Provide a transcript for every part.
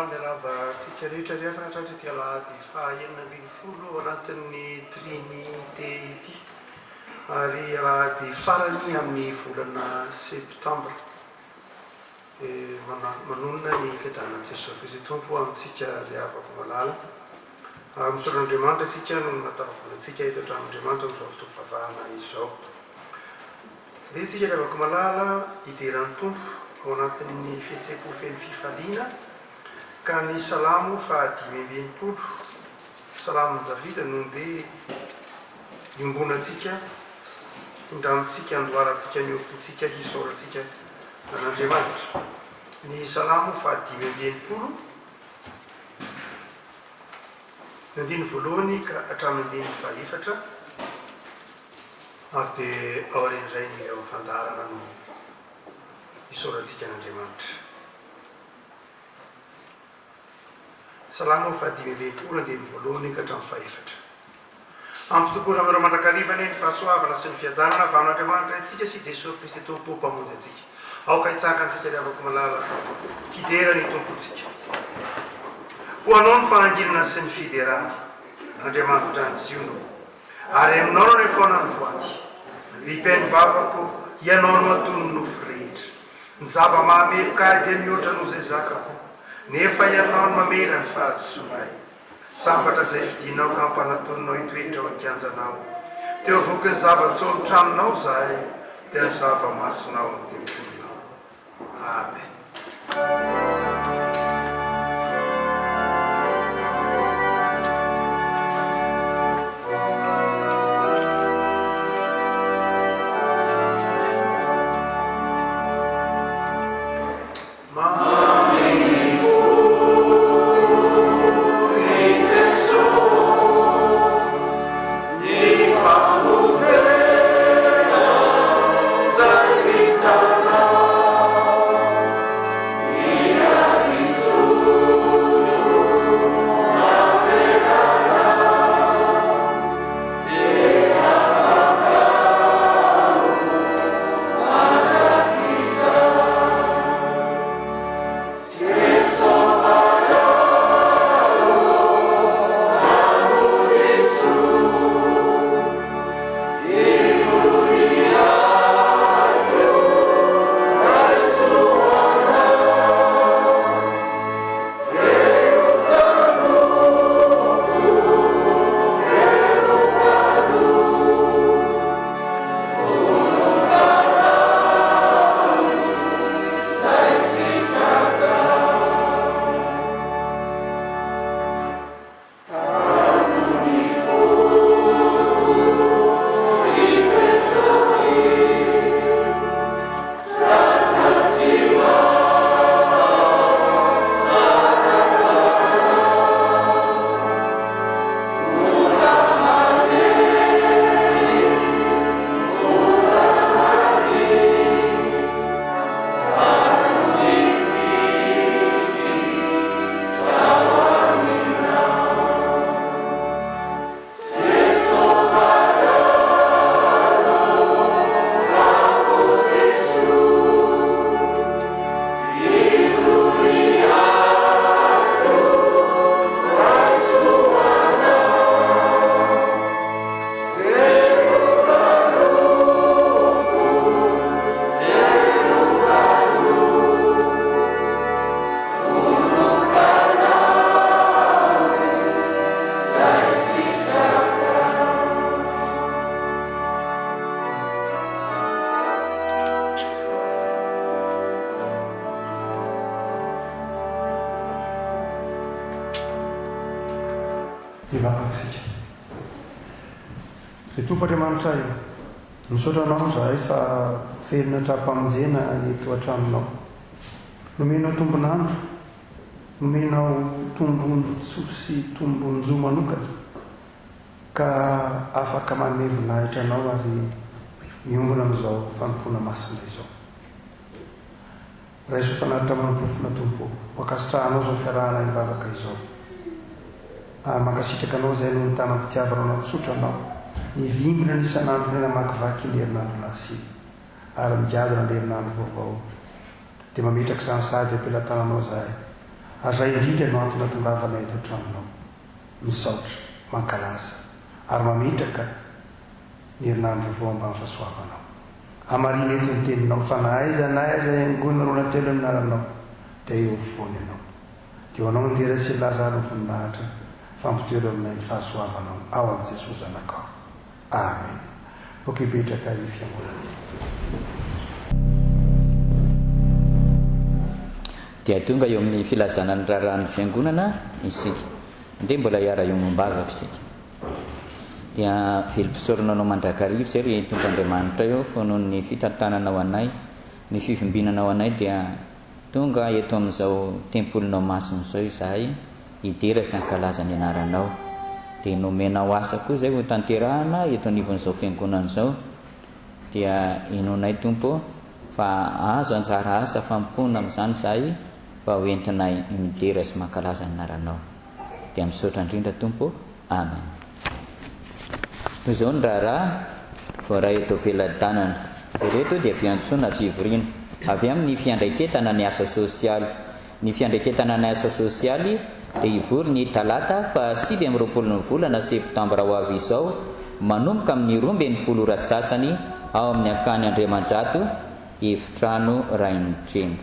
falerava tsika rehetra rehetraratratry ty alahady fahaenina ambin'ny folo anatin'ny trinité ity ary alahady farany amin'ny volana septambra manonona ny fiadanan'i Jesosy Kristy tompo amintsika riavako malala misoran'Andriamanitra isika no natavavolantsika eto an-tranon'Andriamanitra amin'izao fotoam-pivavahana izao dia tsika riavako malala hideran'ny tompo ao anatin'ny fihetseham-po feno fifaliana ka ny salamo fahadimy ambinipolo salamo Davida no dia iombonatsika indranontsika andoharantsika ny opontsika hisorantsika an'Andriamanitra ny salamo fahadimy ambinipolo ny andiny voalohany ka hatramin'ny andiny fahaefatra ary dia aorian'izay ny ao fandarana no hisorantsika an'Andriamanitra. Salamo fahadimy ambinipolo andiny voalohany ka hatramin'ny fahaefatra. Ampitompona amin'ireo mandrakariva ny fahasoavana sy ny fiadanana avy amin'Andriamanitra antsika sy Jesosy Kristy tompo mpamonjy antsika. Aoka hitsaka antsika riavako malala hidera ny tompontsika. Ho anao ny fananginana sy ny fiderana Andriamanitra ny Siono ary aminao no rehefaona ny voady ripeny vavako ianao no atony nofo rehetra ny zava-mahameloka dia mihoatra noho izay zakako nefa ianao no mamela ny fahadisoanay sambatra izay fidinao ka hampanatoninao hitoetra ao ankianjanao teo avoky ny zava-tsolotra aminao zahay dia ny zava-masonao ny tempolinao. Amen. Tompoandriamanitra io misaotranao zahay fa felina tra-pamonjena eto an-tranonao nomenao tombonandro nomenao tombon-tso sy tombon-jo manokana ka afaka manome voninahitra anao ary miombona amin'izao fanompona masina izao raha iso fanaritra manompofona tompo makasitrahanao zao fiarahana ivavaka izao ary mankasitraka anao zay no ny tanam-pitiavanao misotranao nivimbina ny isan'andro ny namakivaky ny herinandro lasy ary migadona ny herinandro vaovao dia mametraka izany sady ampelantananao zahay ary zay indrindra no antony natongavanay eto an-tranonao misaotra mankalaza ary mametraka ny herinandro vao ambany fahasoavanao amarina eto ny teninao fa na aiza angona roana telo minaranao dia eo foany ianao dia anao mandera sy lazaro ny voninahitra fampitoero aminay ny fahasoavanao ao amin'i Jesosy zanakao. Amen. Bokipetraka ny fiangonana. Dia tonga eo amin'ny filazana ny raharahany fiangonana isika. Dia mbola hiara iombavaka isika. Dia velom-pisorona anao mandrakarivo izay ry Tompoandriamanitra eo fonoho ny fitantananao anay, ny fivimbinanao anay dia tonga eto amin'izao tempolinao masina izao izahay hidera sy hankalaza ny anaranao. Dia nomenao asa koa izay ho tanterahana eto anivon'izao fiangonana izao. Dia inonay Tompo fa azo anjara asa fampona amin'izany izahay fa hoentinay midera sy mankalaza ny anaranao. Dia misaotra indrindra Tompo. Amen. Toy izao ny raharaha voaray eto ampelantanana. Ireto dia fiantsoana fivoriana avy amin'ny fiandraiketana ny asa sosialy. Ny fiandraiketana ny asa sosialy dia ivory ny talata fa 7 ny volana septambra ho avy izao manomboka amin'ny 12 ora sasany ao amin'ny ankany Andriamanjato efitrano Rainitreno.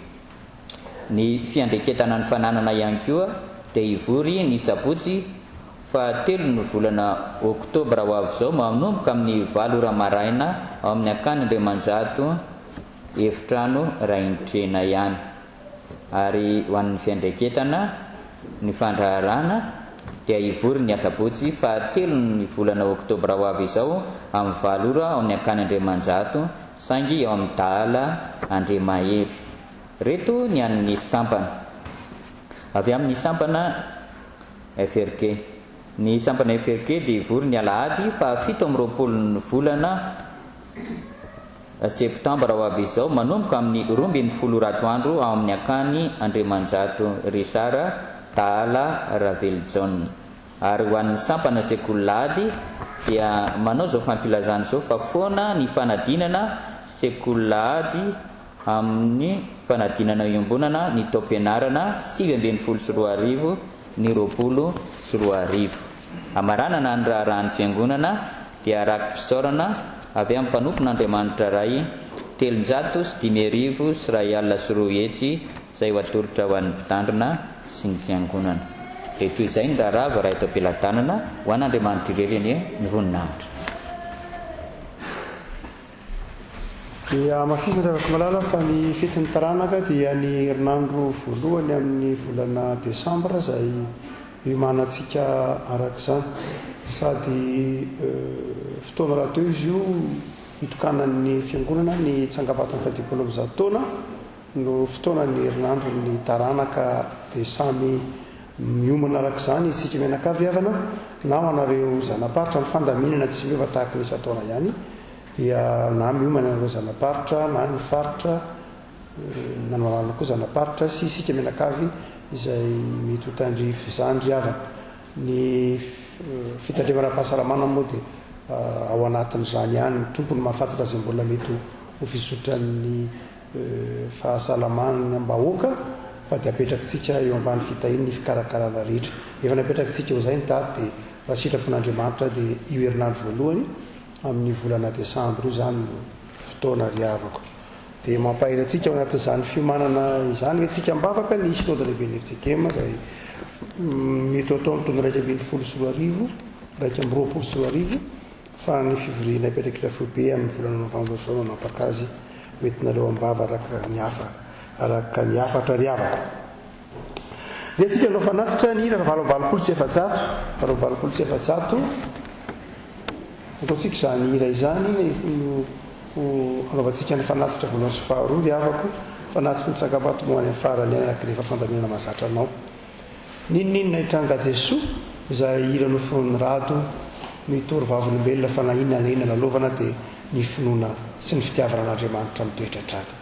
Ny fiandraiketana ny fananana ihany koa dia ivory ny sabotsy fa 3 ny volana oktobra ho avy izao manomboka amin'ny 9 ora maraina ao amin'ny ankany Andriamanjato efitrano Rainitrena ihany. Ary ho an'ny fiandraiketana ny fandraharana dia ivory ny asabotsy fa 3 ny volana oktobra ho avy izao amin'ny 9 ora ao amin'ny ankany Andriamanjato sangy ao amin'ny Dahala Andriamahery. Reto ny an'ny sampana avy amin'ny sampana FRK. Ny sampana FRK dia ivory ny alahady fa 17 ny volana septambra ho avy izao manomboka amin'ny 12 ratoandro ao amin'ny ankany Andriamanjato Risara Dahala Raveljon. Ary ho an'ny sampana sekolahady dia manao izao fampilazana izao fa foana ny fanadinana sekolahady amin'ny fanadinana iombonana ny taom-pianarana 7 ny 20 amaranana ny raharahan'ny fiangonana dia arakim-pisaorana avy amin'ny mpanompon'Andriamanitra ray 350 sy 102 hetsy izay ho atolotra ho an'ny mpitandrina sy ny fiangonana. Dia toy izay ny raharaha voaray eto ampelantanana ho an'Andriamanitra ireny ny voninahitra. Dia mafisina zavatra malala fa ny fetin'ny taranaka dia ny herinandro voalohany amin'ny volana desambra izay hiomanantsika arak'izany sady fotoana raha teo izy io hitokanan'ny fiangonana ny tsangabaton'ny fahadiam-polo amby 100 taona no fotoanany herinandro ny taranaka dia samy miomana arak'izany isika mianakavy havana na ho anareo zanaparitra ny fandaminana tsy miova tahaka ny isa-taona ihany dia na miomana anareo zanaparitra na ny faritra na noalana koa zanaparitra sy isika mianakavy izay mety hotandrify zandry havana. Ny fitandremana-pahasalamana moa dia ao anatin'izany ihany ny tompony mahafantatra izay mbola mety ho fisotran'ny fahasalamana am-bahoaka fa dia apetrakintsika eo ambany fitahiny ny fikarakarana rehetra. Efa napetrakintsika eo izay ny tady dia raha sitrapon'Andriamanitra dia io herinandro voalohany amin'ny volana desambra io izany no fotoana riavako. Dia mampahirantsika ao anatin'izany fiomanana izany hoentsika mbavaka ny sinody lehibe ny Ertsekema izay mety atao amin'ny taona 120 raika amby 20 fa ny fivoriana ipetraketra foibe amin'ny volana novambra zao manapaka azy metinareo ambava araka ny afatra riavako. Dia tsika no fanatitra ny 20 sy efajato ataontsika izany hira izany anaovantsika ny fanatitra voalohany sy faharoa riavako fanatitra ny tsakabato moany amin'ny farany any anankirehefa fandaminana mahazatra anao ninninona hitranga Jesoa izay hira nofony rado mitory vavolombelona fa na inona na inona nalovana dia ny finoana sy ny fitiavana an'Andriamanitra mitoetra traka.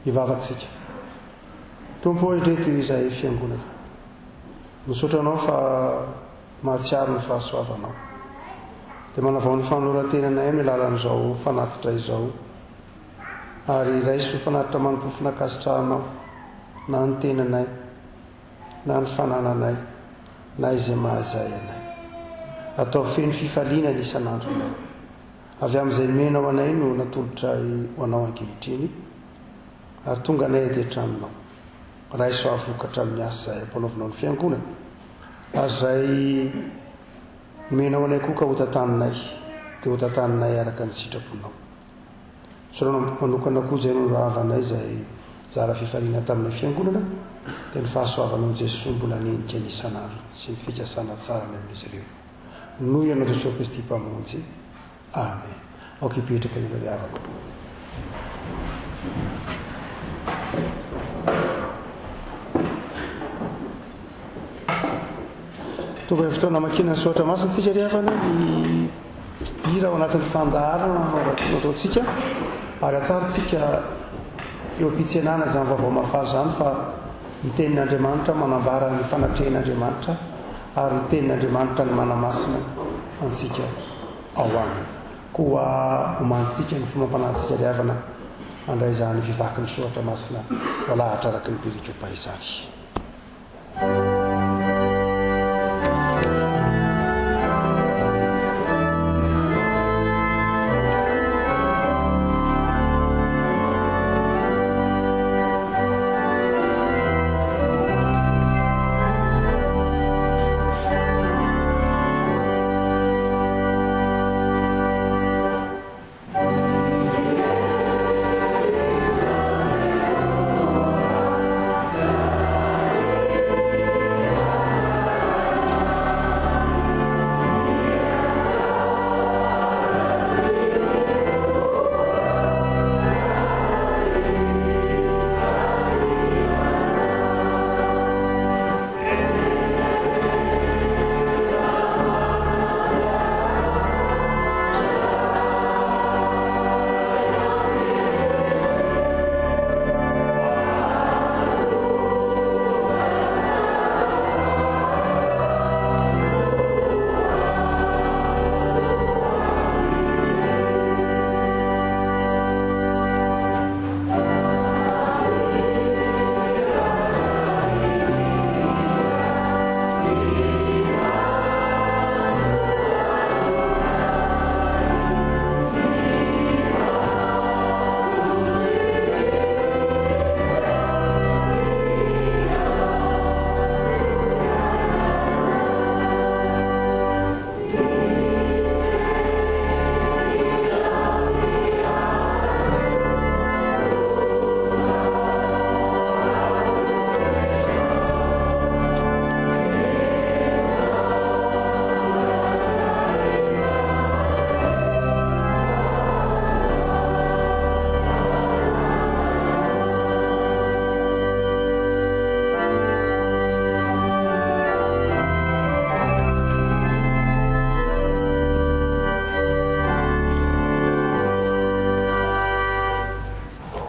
hivavaksika tompo hoedreto izay fiangonana misotranao fa mahatsiaro ny fahasoavanao dia manavao ny fanolorantenanay amin'ny lalan'izao fanatitra izao ary raiso fanatitra manompofona kasitrahanao na ny tenanay na ny fanananay na izay mahazay anay atao feno fifaliana ny isan'andronay avy amin'izay menao anay no natolotra ho anao ankehitriny ary tonga anay ety an-tranonao raiso avokatra amin'ny asa izay ampanaovinao ny fiangonana ary izay menao anay koa ka ho tantaninay dia ho tantaninay araka ny sitraponao soranao manokana koa izay no rahavanay izay zara fifaliana tamin'ny fiangonana dia ny fahasoavanao Jesosy mbola nenika ny isan'andro sy ny fikasana tsara ny amin'izy ireo noho ianao Jesosy Kristy mpamonjy amen. Okipetraka ny avako. Tokony fotoana makina ny soatra masintsika ry havana ny hira ao anatin'ny fandaharana ataontsika ary atsarantsika eo am-pitsenana izany vaovao mafary izany fa ny tenin'Andriamanitra manambara ny fanatrehan'Andriamanitra ary ny tenin'Andriamanitra ny manamasina antsika ao aminy koa homantsika ny fomampanantsika ry havana mandray izany vivaky ny soatra masina voalahatra araky ny pirikopahizary.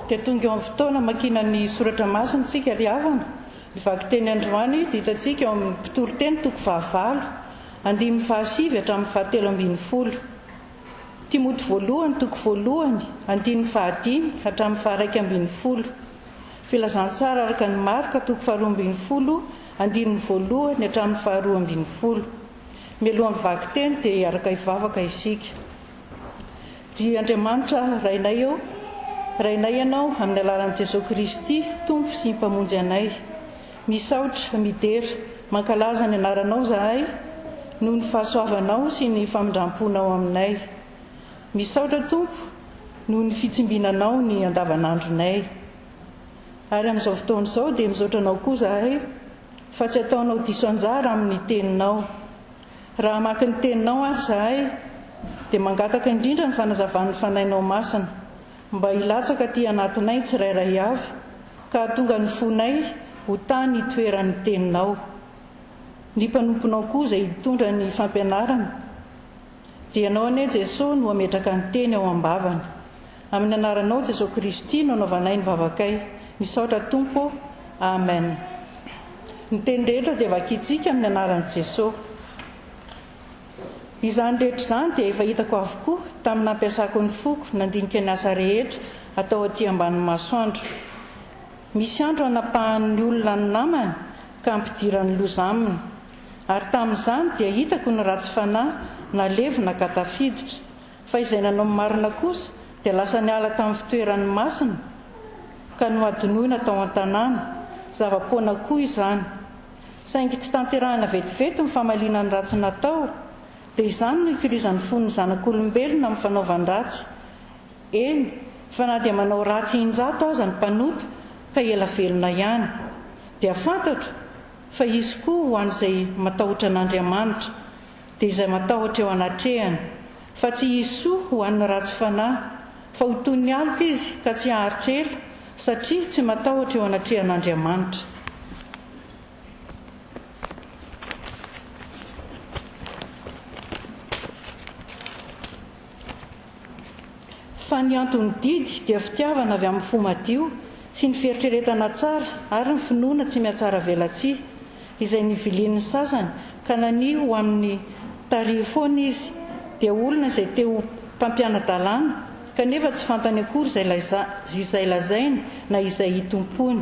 dia tonga eo amin'ny fotoana makina ny soratra masina tsika ry havana mivaky teny androany dia hitantsika eo amin'ny mpitoroteny toko 9 andimy 7 hatramin'ny 7:10 Timoty voalohany toko 1 andimy 5 hatramin'ny 1:11 filazantsara araka ny Marka toko 12 andimy 1 hatramin'ny 2:12 mialohan'ny mivaky teny dia araka hivavaka isika. Ry Andriamanitra rainay eo, rainay ianao amin'ny alalan'i Jesosy Kristy tompo sy mpamonjy anay, misaotra midera mankalaza ny anaranao zahay noho ny fahasoavanao sy ny famindramponao aminay. Misaotra tompo noho ny fitsimbinanao ny andavanandronay. Ary amin'izao fotoana izao dia misaotranao koa zahay fa tsy ataonao diso anjara amin'ny teninao. Raha maka ny teninao ahy zahay dia mangataka indrindra ny fanazavan'ny fanainao masina mba hilatsaka aty anatinay tsirairay avy ka tonga ny fonay ho tany toeran'ny teninao. Ny mpanomponao koa izay hitondra ny fampianarana dia ianao anie Jesosy no hametraka ny teny ao am-bavana. Amin'ny anaranao Jesosy Kristy no anaovanay ny vavakay. misaotra tompo. Amen. Ny teny rehetra dia vakitsika amin'ny anaran'i Jesosy. Izany rehetra izany dia efa hitako avokoa tamin'ny nampiasako ny foko nandinika ny asa rehetra atao aty ambanin'ny masoandro. Misy andro anapahan'ny olona ny namany ka ampidirany loza aminy, ary tamin'izany dia hitako ny ratsy fanahy nalevina ka tafiditra, fa izay nanao marina kosa dia lasa niala tamin'ny fitoeran'ny masina ka noadinoina tao an-tanàna. Zava-poana koa izany, saingy tsy tanterahina vetivety ny famaliana ny ratsy natao, dia izany no ikirizan'ny fon'ny zanak'olombelona amin'ny fanaovan-dratsy. Eny, fa na dia manao ratsy injato aza ny mpanota ka ela velona ihany, dia fantatro fa izy koa ho an'izay matahotra an'Andriamanitra dia izay matahotra eo anatrehany, fa tsy isoa ho an'ny ratsy fanahy, fa ho toy ny alika izy ka tsy aharitrela, satria tsy matahotra eo anatrehan'Andriamanitra. Fa ny antony didy dia fitiavana avy amin'ny fo madio sy ny fieritreretana tsara ary ny finoana tsy mihatsara velatsia, izay nivilian'ny sasany ka nanio ho amin'ny taria foana izy, dia olona izay teo mpampiana-dalàna kanefa tsy fantany akory izay lazainy na izay hitompony.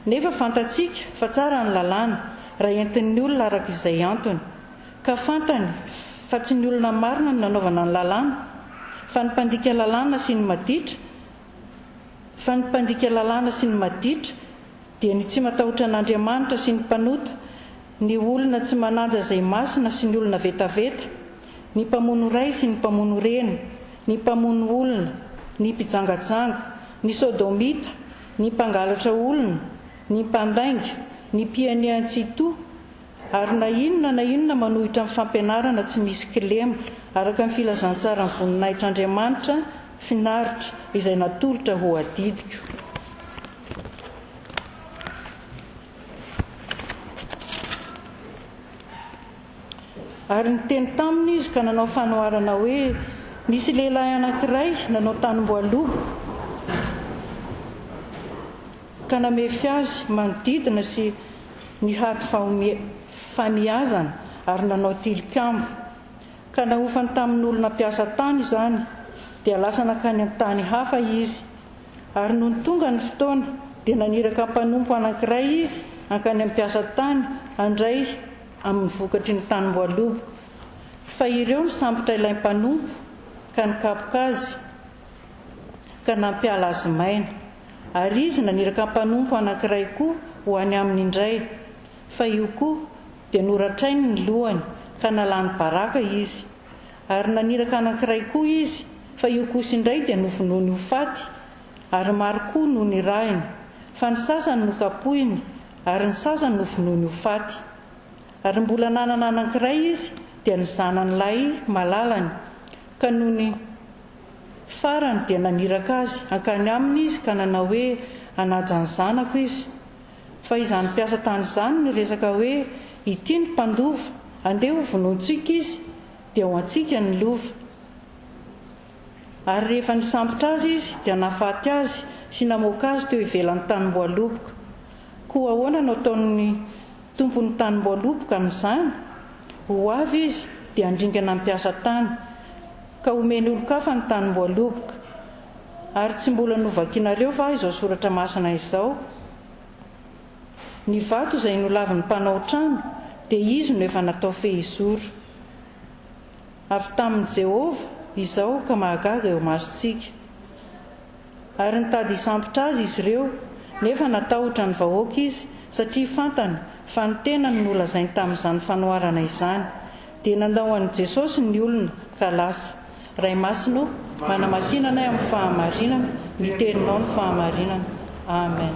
Nefa fantatsika fa tsara ny lalàna raha entin'ny olona araka izay antony, ka fantany fa tsy ny olona marina ny nanaovana ny lalàna, fa ny mpandika lalàna sy ny maditra dia ny tsy matahotra an'Andriamanitra sy ny mpanota, ny olona tsy mananja izay masina sy ny olona vetaveta, ny mpamono ray sy ny mpamono reny, ny mpamono olona, ny mpijangajanga, ny sodomita, ny mpangalatra olona, ny mpandainga, ny mpianian-tsitoa, ary na inona manohitra amin'ny fampianarana tsy misy kilema araka ny filazantsara ny voninahitr'Andriamanitra finaritra izay natolotra ho adidiko. Ary niteny taminy izy ka nanao fanoharana hoe misy lehilahy anankiray nanao tanim-boalobo ka namefy azy manodidina sy nihaty famihazana ary nanao tilikambo, ka nahofany tamin'olona mpiasa tany izany, dia lasa nakany amin'ny tany hafa izy. Ary noho ny tonga ny fotoana dia naniraka mpanompo anankiray izy hankany amin'ny mpiasa tany handray amin'ny vokatry ny tanim-boalobo, fa ireo ny sambotra ilay mpanompo ka nikapoka azy ka nampiala azy maina. Ary izy naniraka mpanompo anankiray koa ho any aminy indray, fa io koa dia noratrainy ny lohany ka nalany baraka izy. Ary naniraka anankiray koa izy, fa io kosa indray dia novonoiny ho faty, ary maro koa no nirahiny, fa ny sasany nokapohiny ary ny sasany novonoiny ho faty. Ary mbola nanana anankiray izy dia ny zanan'ilay malalany, ka noho ny farany dia naniraka azy hankany aminy izy ka nanao hoe hanaja ny zanako izy. Fa izany mpiasa tany izany no resaka hoe ity ny mpandova, andeha ho vonointsika izy dia ho antsika ny lova. Ary rehefa nisambotra azy izy dia nafaty azy sy namoaka azy teo ivelan'ny tanim-boaloboka. Koa ahoana no ataon'ny tompon'ny tanim-boaloboka amin'izany? Ho avy izy dia handringana mpiasa tany ka omeny olo-kafa ny tanim-boaloboka. Ary tsy mbola novakinareo fa izao soratra masina izao: ny vato izay nolavin'ny mpanao trano dia izy no efa natao fehizoro. Avy tamin'i Jehovah izao ka mahagaga eo masontsika. Ary nitady hisambotra azy izy ireo, nefa natahotra ny vahoaka izy, satria fantany fa ny tena no nolazainy tamin'izany fanoharana izany. Dia nandao an'i Jesosy ny olona ka lasa. Ray masino, manamasinana amin'ny fahamarinana, miteninao ny fahamarinana. Amen.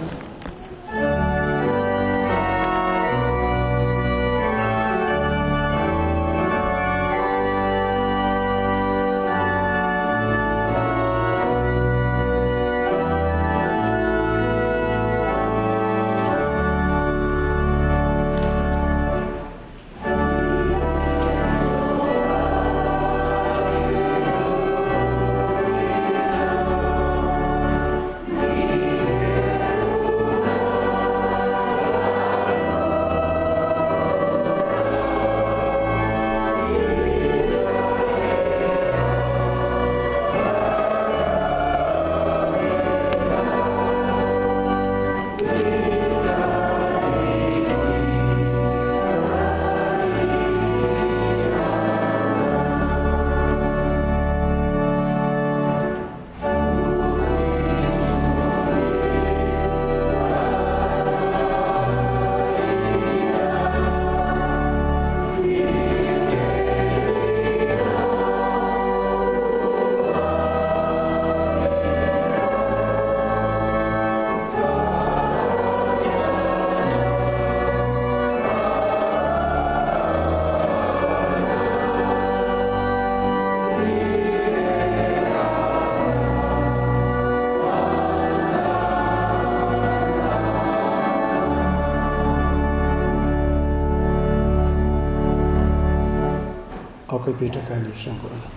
afaka hipetraka ny fiangonana.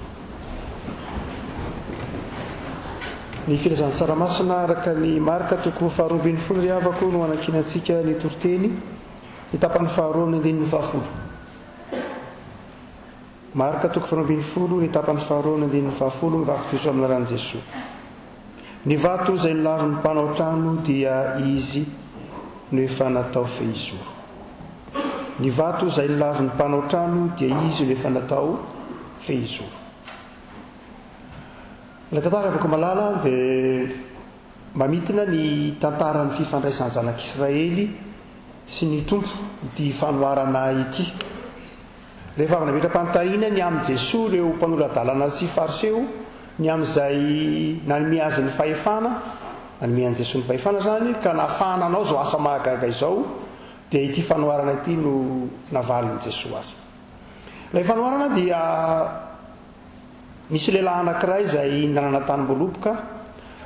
Ny filazan'ny tsaramasina araka ny marika toko 2 ry havako no anakinantsika ny toriteny ny tapany 2 marika toko 2 ny tapany 2 mivakotoso amina ran'i Jesosy. Ny vato izay nilavin'ny mpanao trano dia izy no efa natao fehizoro. Ny vato izay nilavin'ny mpanao trano dia izy no efa natao fehizoro. Ilay tantara avako malala dia mamitina ny tantaran'ny fifandraisan'ny zanak'Israely sy ny tompo ity fanoharana ity. Rehefa avy nametra-panontaniana ny amin'i Jesosy ireo mpanorandalana sy fariseo ny amin'izay nanome azy ny fahefana, nanome an'i Jesosy ny fahefana zany ka nahafahana anao zao asa mahagaga izao, dia ity fanoharana ity no navalin'i Jesosy azy. Ilay fanoharana dia misy lehilahy anankiray izay nanana tanim-bolopoka,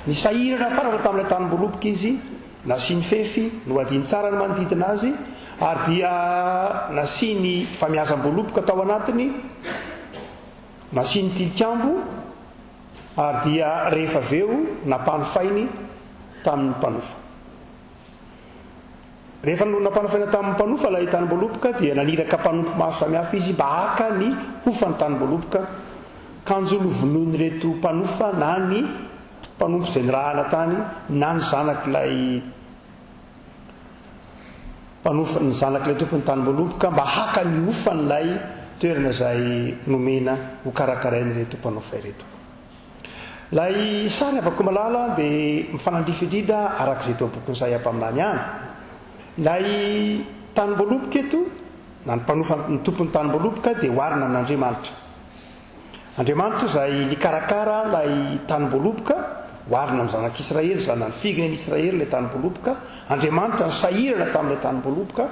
nisahirana farana tamin'ilay tanim-bolopoka izy, nasiany fefy no adiny tsara ny manodidina azy, ary dia nasiany famiazam-bolopoka tao anatiny, nasiany tilikambo, ary dia rehefa aveo napanofainy tamin'ny mpanofa. Rehefa napanofaina tamin'ny mpanofa ilay tanim-bolopoka dia naniraka mpanompo maro samihafa izy mba haka ny hofany tanim-bolopoka, kanjolovonoiny reto mpanofa na ny mpanompo izay nirahana tany na ny zanak'ilay mpanofa, ny zanak'ilay tompony tanim-bolopoka mba haka ny hofan'ilay toerana izay nomena ho karakarainy reto mpanofa ireto. Lay sary avako malala dia mifanandrify indrindra arak'izay teo boky ny Isaia-paminany any. Lay tanim-bolopoka eto na ny mpanofa ny tompony tanim-bolopoka dia hoarina amin'Andriamanitra. Andriamanitra izay nikarakara lay tanim-bolopoka, hoarina amin'ny zanak'Israely, izany na ny firenen'Israely ilay tanim-bolopoka. Andriamanitra nisahirana tamin'ilay tanim-bolopoka,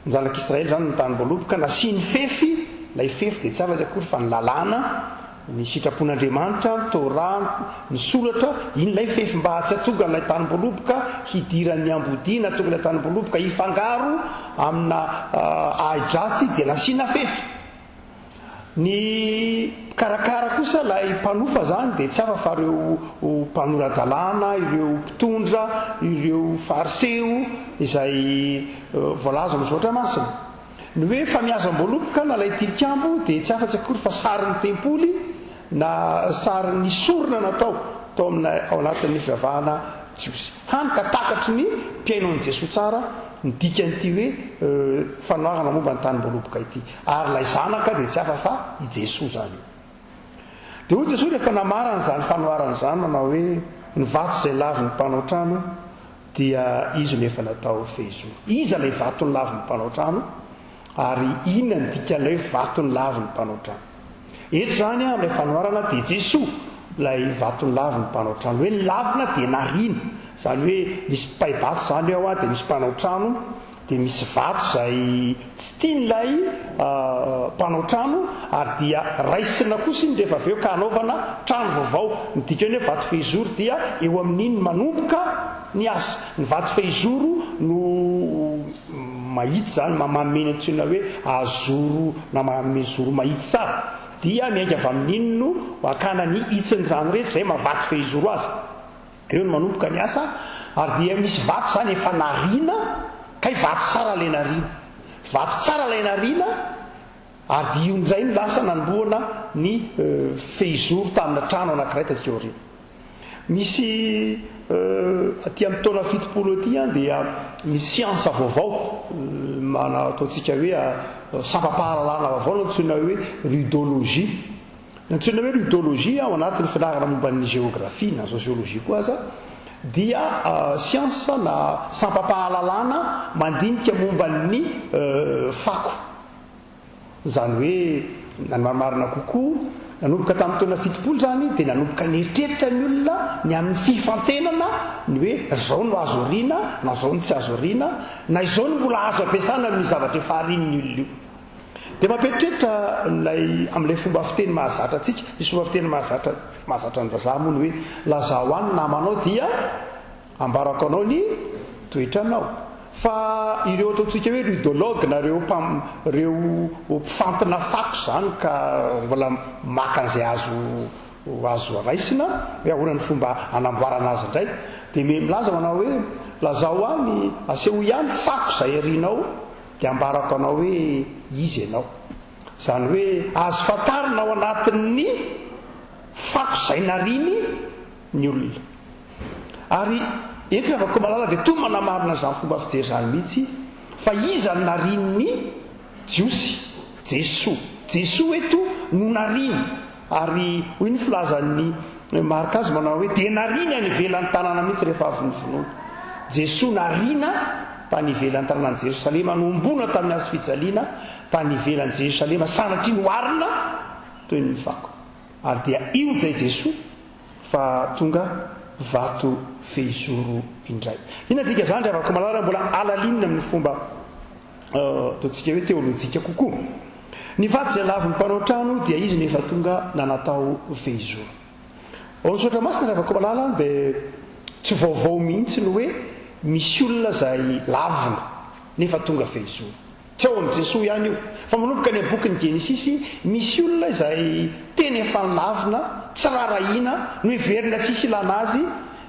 ny zanak'Israely izany ny tanim-bolopoka, nasiany fefy, lay fefy dia tsy afa-tsy akory fa ny lalàna, ny sitrapon'Andriamanitra, ny Torà, ny soratra, in'ilay fefy mba tsy hatonga n'ilay tanim-bolopoka hidiran'ny ambodiana, hatonga ilay tanim-bolopoka hifangaro amina ahidratsy dia nasiana fefy. Ny karakara kosa lay mpanofa zany dia tsy afa fa ireo mpanoradalàna, ireo mpitondra, ireo fariseo izay voalaza amin'ny zoatra masina. Ny hoe famiazam-bolopoka na lay tilikambo dia tsy afa-tsy akory fa sarin'ny tempoly na sarin'ny sorona natao tao ao anatin'ny fivavahana jiosy. Hany ka takatry ny mpiainon'i Jesosy tsara ny dikan'ity hoe fanoharana momba ny tanim-bolopoka ity. Ary lay zanaka dia tsy afa fa i Jesosy zany. Dia hoy Jesosy rehefa namarana izany fanoharana izany manao hoe ny vato izay lavin'ny mpanao trano dia izy no efa natao fehizoro. Iza lay vato ny lavin'ny mpanao trano ary inona ny dikan'ilay vato ny lavin'ny mpanao trano. Eto zany amin'ilay fanoharana dia Jesosy lay vato ny lavin'ny mpanao trano. Hoe ny lavina dia narina, izany hoe misy mpaibato zany ao dia misy mpanao trano, dia misy vato izay tsy tian'ilay mpanao trano ary dia raisina kosa iny rehefa aveo ka hanaovana trano vaovao. Ny dikany hoe vato fehizoro dia eo amin'iny manomboka ny asa. Ny vato fehizoro no mahitsy zany mamamena antsoina hoe azoro na mamame zoro mahitsy tsara, dia miainga avy amin'iny no hakana ny itsiny rano rehetra izay mavato fehizoro azy. Ireo no manomboka ny asa, ary dia misy vato zany efa narina, kay vato tsara ilay narina, vato tsara ilay narina, ary io ndray no lasa nanomboana ny fehizoro tamina trano anankiray taty aoriana. Misy aty amin'ny taona 70 aty dia misy siansa vaovao mana ataontsika hoe sampapahalalana vaovao no antsoina hoe rudologie. Antsoina hoe rudologie ao anatin'ny finarana momba ny géographie na sociologie koa aza, dia siansa na sampapahalalana mandinika momba ny fako. Zany hoe nanomarina kokoa nanomboka tamin'ny taona 70 zany dia nanomboka nieritreritra ny olona ny amin'ny fifantenana ny hoe zao no azo oriana na zao no tsy azo oriana na izao no mbola azo ampiasana amin'ny zavatra efa harin'ny olona io. Dia mampieritreritra nlay amin'ilay fomba fiteny mahazatra antsika, misy fomba fiteny mahazatra ny vazaha moa ny hoe lazao any namanao dia ambarako anao ny toetranao. fa ireo ataontsika hoe ry idôlogue na reo mpifantina fako zany ka mbola maka an'izay azo raisina hoe ahoana ny fomba anamboarana azy indray dia milaza manao hoe lazao any aseho ihany fako izay arianao dia ambarako anao hoe izy ianao, zany hoe azo fantarina ao anatin'ny fako izay nariny ny olona. Ary entina avako malala dia to manamarina zany fomba fijery zany mihitsy fa iza ny nariny jiosy Jesoa eto no nariny. Ary hoy ny filazan'ny marika azy manao hoe dia nariny any ivelan'ny tanàna mihitsy rehefa avy Jesoa narina tany ivelan'ny tanàna Jerosalema, nombona tamin'ny azy fijaliana tany ivelan'ny Jerosalema sanatria noarina toy ny fako. Ary dia io zay Jesoa fa tonga vato fehizoro indray. Ina dika zany rehefa afaka malala mbola alalinina amin'ny fomba ataontsika hoe teolojika kokoa. Ny vato izay lavin'ny mpanao trano dia izy nefa tonga nanatao fehizoro. Ao misaotra masina rehefa afaka malala dia tsy vaovao mihitsy no hoe misy olona izay lavina nefa tonga fehizoro. Tsy ao amin'i Jesoa ihany io, fa manomboka ny bokin'ny Genesisy misy olona izay teny efa lavina, tsy rarahina, no heverina tsisy ilana azy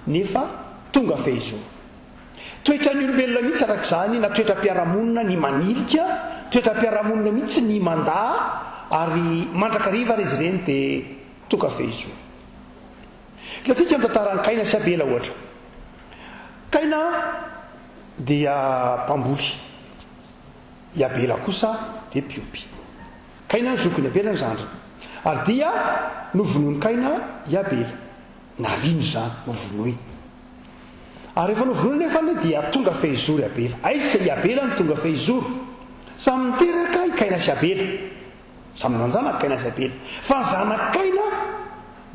nefa tonga fehizoro. Toetra ny olombelona mihitsy arak'izany na toetra-piarahamonina ny manilika, toetra-piarahamonina mihitsy ny mandaa, ary mandrakariva izy ireny dia tonga fehizoro. Ilatsika mitantaran'i Kaina sy Abela ohatra. Kaina dia mpamboly, i Abela kosa dia mpiompy. Kaina ny zokiny, Abela ny zandriny. Ary dia novonoiny Kaina i Abela, nariny zany novonoiny. Ary rehefa novonoiny nefa dia tonga fehizoro i Abela. Aiza i Abela ny tonga fehizoro? Samy miteraka i Kaina sy Abela, samy nanjanaka Kaina sy Abela. Fa ny zanak Kaina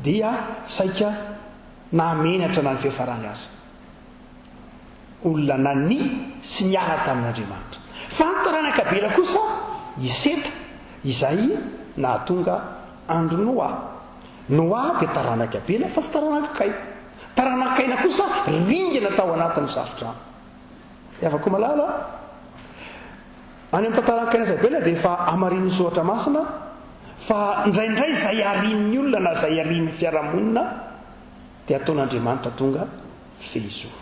dia saika namenatra na ny fiafarany azy, olona nany sy niara tamin'Andriamanitra. Fa ny taranaka Abela kosa Iseta, izay nahatonga andro Noa dia taranaka Abela fa tsy taranaka Kaina. Taranaka Kaina kosa ringana tao anatin'ny zafitrano. Afaka malala any amin'ny tantaranaka Kaina sy Abela dia efa amarin'ny soatra masina fa indraindray izay arin'ny olona na izay arin'ny fiarahamonina dia ataon'Andriamanitra tonga fehizoro.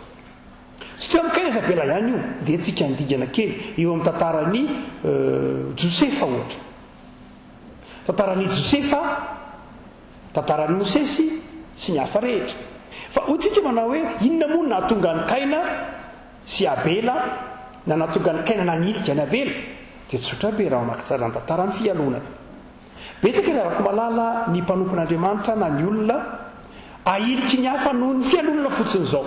Tsy teo amin'ny Kaina sy Abela ihany io, dia tsika andigana kely eo amin'ny tantaran'ny Josefa ohatra. Tantaran'ny Josefa, tantaran'ny Mosesy sy ny hafa rehetra. Fa hotsika manao hoe inona moa no nahatonga ny Kaina sy Abela na nahatonga ny Kaina nanilika ny Abela, dia tsotra be raha mamaky tsara ny tantaran'ny fialonana. Betsaka ny arako malala ny mpanompon'Andriamanitra na ny olona ahiliky ny hafa noho ny fialonana fotsiny izao,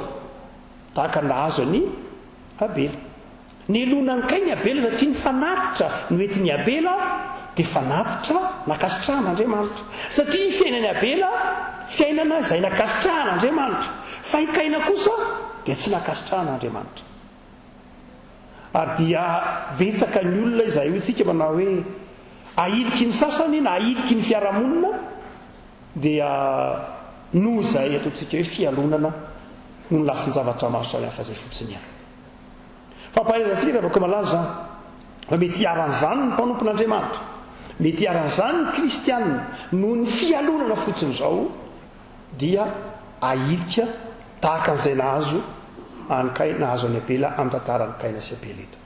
tahaka nahazo ny Abela. Ny elonan'ny Kaina Abela satria ny fanatitra noentin'ny Abela dia fanatitra nakasitrahan'Andriamanitra. Satria ny fiainan'ny Abela fiainana izay nakasitrahan'Andriamanitra, fa i Kaina kosa dia tsy nakasitrahan'Andriamanitra. Ary dia betsaka ny olona izay hotsika manao hoe ahiliky ny sasany na ahiliky ny fiarahamonina dia noho izay ataontsika hoe fialonana no ny lafiny zavatra maro samihafa izay fotsiny ihany. Fampahaizantsika rehefa malaza fa mety hiaran'izany ny mpanompon'Andriamanitra, mety hiaran'izany ny kristianina noho ny fialonana fotsiny izao dia ahilika tahaka an'izay nahazo any Abela amin'ny tantaran'ny Kaina sy Abela eto.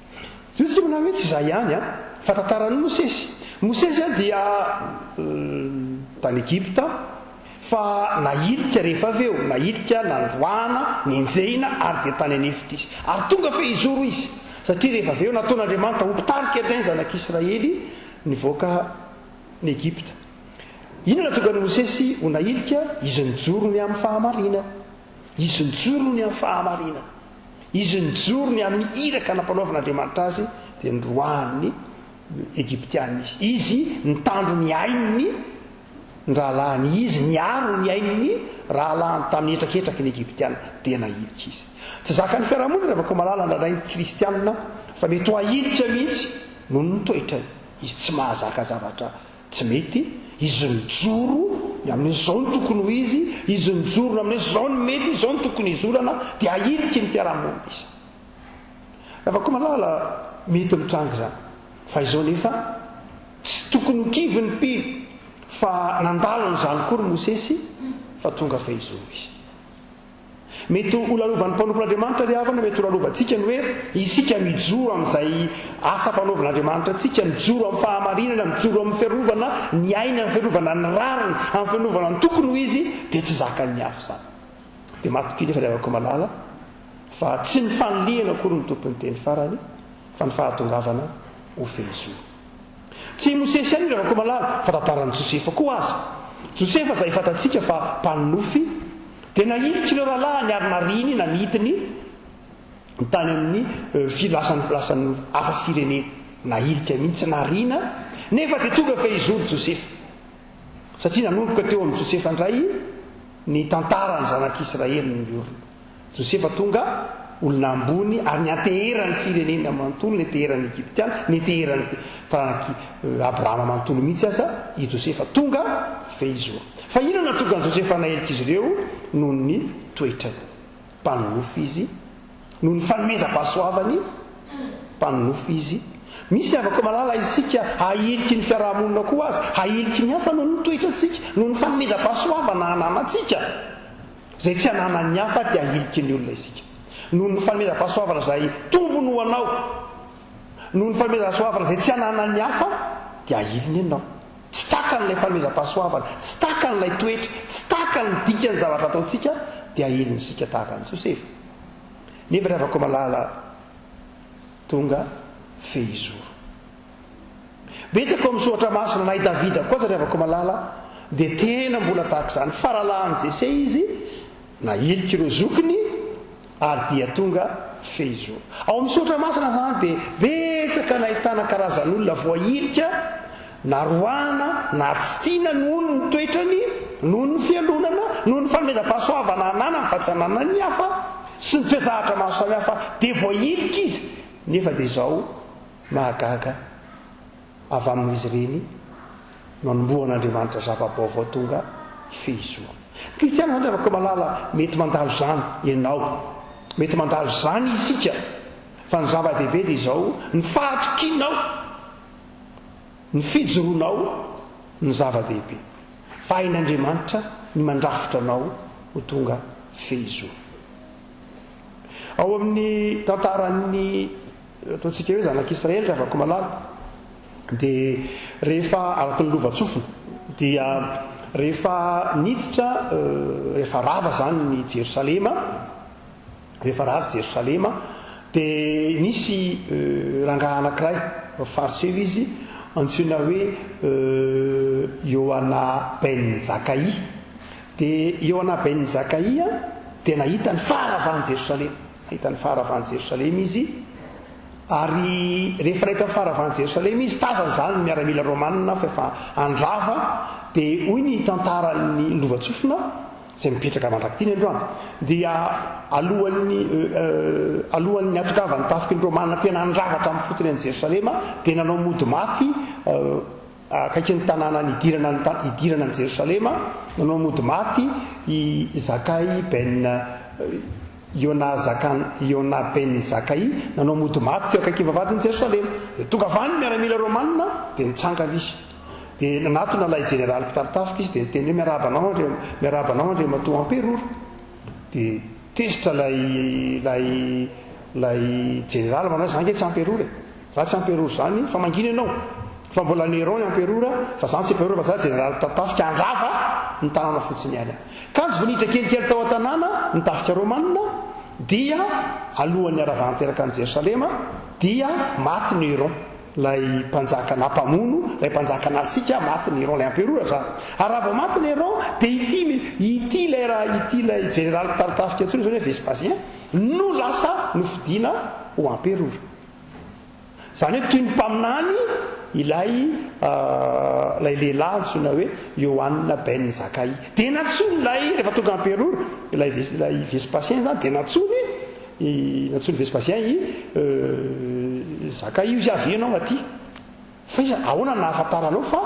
Tsika manao hoe tsy izay ihany fa tantaran'ny Mosesy. Mosesy dia tany Egypta fa nahilika rehefa avy eo, nahilika nandroana, nenjehina ary dia tany an'Efitra izy. Ary tonga fehizoro izy satria rehefa avy eo nataon'Andriamanitra ho mpitarika ireny zanak'Israely nivoaka ny Egypta. Inona tonga ny Mosesy ho nahilika? Izy nijorony amin'ny fahamarinana, izy nijorony amin'ny fahamarinana, izy nijorony amin'ny iraka nampanaovan'Andriamanitra azy dia nydroahan'ny Egyptiana izy nitandro ny aininy ny rahalahiny, izy niaro ny aininy rahalahiny tamin'ny etraketraky ny Egyptiana dia nahilika izy. Tsy zaka ny fiarahamonina rehefa malala ndraindray ny kristianina fa mety ho ahilika mihitsy noho ny toetrany. Izy tsy mahazaka zavatra tsy mety, izy mijoro amin'izao ny tokony ho izy mijoro amin'izao ny mety, izao ny tokony izolana dia ahiliky ny fiarahamonina izy. rehefa koa malala mety mitrango zany fa izao nefa tsy tokony hokivy ny mpino fa nandalony zany kory Mosesy fa tonga fehizoro izy. Mety holalovan'ny mpanompon'Andriamanitra ry havana, mety holalovantsika ny hoe isika mijoro amin'izay asa mpanaovan'Andriamanitra antsika, mijoro amin'ny fahamarinana, mijoro amin'ny fiarovana ny aina, amin'ny fiarovana ny rariny, amin'ny fiarovana ny tokony ho izy, dia tsy zakany hafa zany. Dia matoky nefa rehefa malala fa tsy ny fanoliana akory ny tompony teny farany fa ny fahatongavana ho fehizoro. Tsy Mosesy ihany rehefa malala fa tantaran'i Josefa koa aza. Josefa izay fantatsika fa mpaninofy dia nahilitra ireo rahalahy niary-nariny nanidiny tany amin'ny lasany hafa firenena, nahilika mihitsy narina nefa dia tonga fehizoro Josefa satria nanomboka teo amin'ny Josefa indray ny tantarany zanak'Israely ny orona. Josefa tonga olona ambony ary niateherany firenena manontolo, niteherany Egyptiana, niteherany taranaki Abrahama manontolo mihitsy aza i Josefa tonga fehizoro. Fa inona tonga ny Josefa nahelika izy ireo noho ny toetrany, mpaninofy izy, noho ny fanomezam-pahasoavany, mpaninofy izy. Misy afaka malala isika aheliky ny fiarahamonina koa azy, aheliky ny hafa noho ny toetrantsika, noho ny fanomezam-pahasoavana ananantsika zay tsy ananan'ny hafa dia aheliky ny olona isika, noho ny fanomezam-pahasoavana zay tombony ho anao, noho ny fanomezam-pahasoavana zay tsy ananan'ny hafa dia ahiliny ianao. Tsy takan'ilay fanomezam-pahasoavana, tsy takan'ilay toetra, tsy takany dikany zavatra ataontsika dia ahiliny isika tahaka ny Josefa. Nefa rehefa koa malala tonga fehizoro. Betsaka amin'ny soratra masina nahy Davida koa za rehefa koa malala dia tena mbola tahaka izany, faralahan'i Jese izy nahelika ireo zokiny ary dia tonga fehizoro. Ao amin'ny soratra masina zany dia betsaka nahitana karazan'olona voahilika, naroana, na tsy tiana noho ny toetrany, noho ny fialonana, noho ny fanomezam-pahasoavana anana fa tsy ananan'ny hafa sy ny toezahatra maro samihafa dia voahilika izy, nefa dia izao mahagaga avy amin'izy ireny no anombohan'Andriamanitra zava-baovao tonga fehizoro. Kristiana zany rehefa malala mety mandalo zany ianao, mety mandalo zany isika, fa ny zava-dehibe dia izao ny fahatrokinao, ny fijoroanao ny zava-dehibe, fa hain'Andriamanitra ny mandrafitra anao ho tonga fehizoro. Ao amin'ny tantaran'ny ataontsika hoe zanak'Israely rehefa koa malala dia rehefa araka ny lova-tsofina dia rehefa niditra rehefa rava zany ny Jerosalema, rehefa rava Jerosalema dia nisy rangahy anankiray fariseo izy antsoina hoe Yohana ben Zakai. Dia Yohana ben Zakai dia nahita ny faharavan'i Jerosalema, nahita ny faharavan'i Jerosalema izy, ary rehefa nahita ny faharavan'i Jerosalema izy tazany zany miaramila romanina fa efa andrava. Dia hoy ny tantaran'ny lova-tsofina izay mipetraka mandrakity ny androany dia alohan'ny atokavan'ny tafiky ny romanina tena andravatra amin'ny fotony an'i Jerosalema dia nanao mody maty akaiky ny tanàna idirana an'i Jerosalema, nanao mody maty i Zakai ben Yohana ben Zakai, nanao mody maty teo akaiky vavadin'i Jerosalema. Dia tonga avany miaramila romanina dia nitsangana izy. Dia nanatona ilay jeneraly mpitaritafiky izy dia niteny hoe miarabanao andreo matoa amperora. Dia tezitra lay jeneraly manao zany tsy amperora za tsy amperora zany fa mangina ianao fa mbola Néron ny amperora fa zany tsy amperora fa za jeneraly mpitaritafiky andrava ny tanàna fotsiny ihany. Kanjo vonitra kelikely tao an-tanàna ny tafika romanina dia alohan'ny aravanteraka an'i Jerosalema dia maty Néron, lay mpanjaka nampamono, lay mpanjaka nasika maty Néron, lay amperora zany. Ary raha vao maty Néron dia ity lay jeneraly mpitaritafiky antsony zany hoe Vespasien no lasa nofidiana ho amperora. Zany hoe toy ny mpaminany ilay lehilahy antsoina hoe Yohana ben Zakai. Dia natsony lay rehefa tonga amperora ilay Vespasien zany dia natsony Vespasien i Zakai io izy avianao aty fa izy ahoana nahafantaranao fa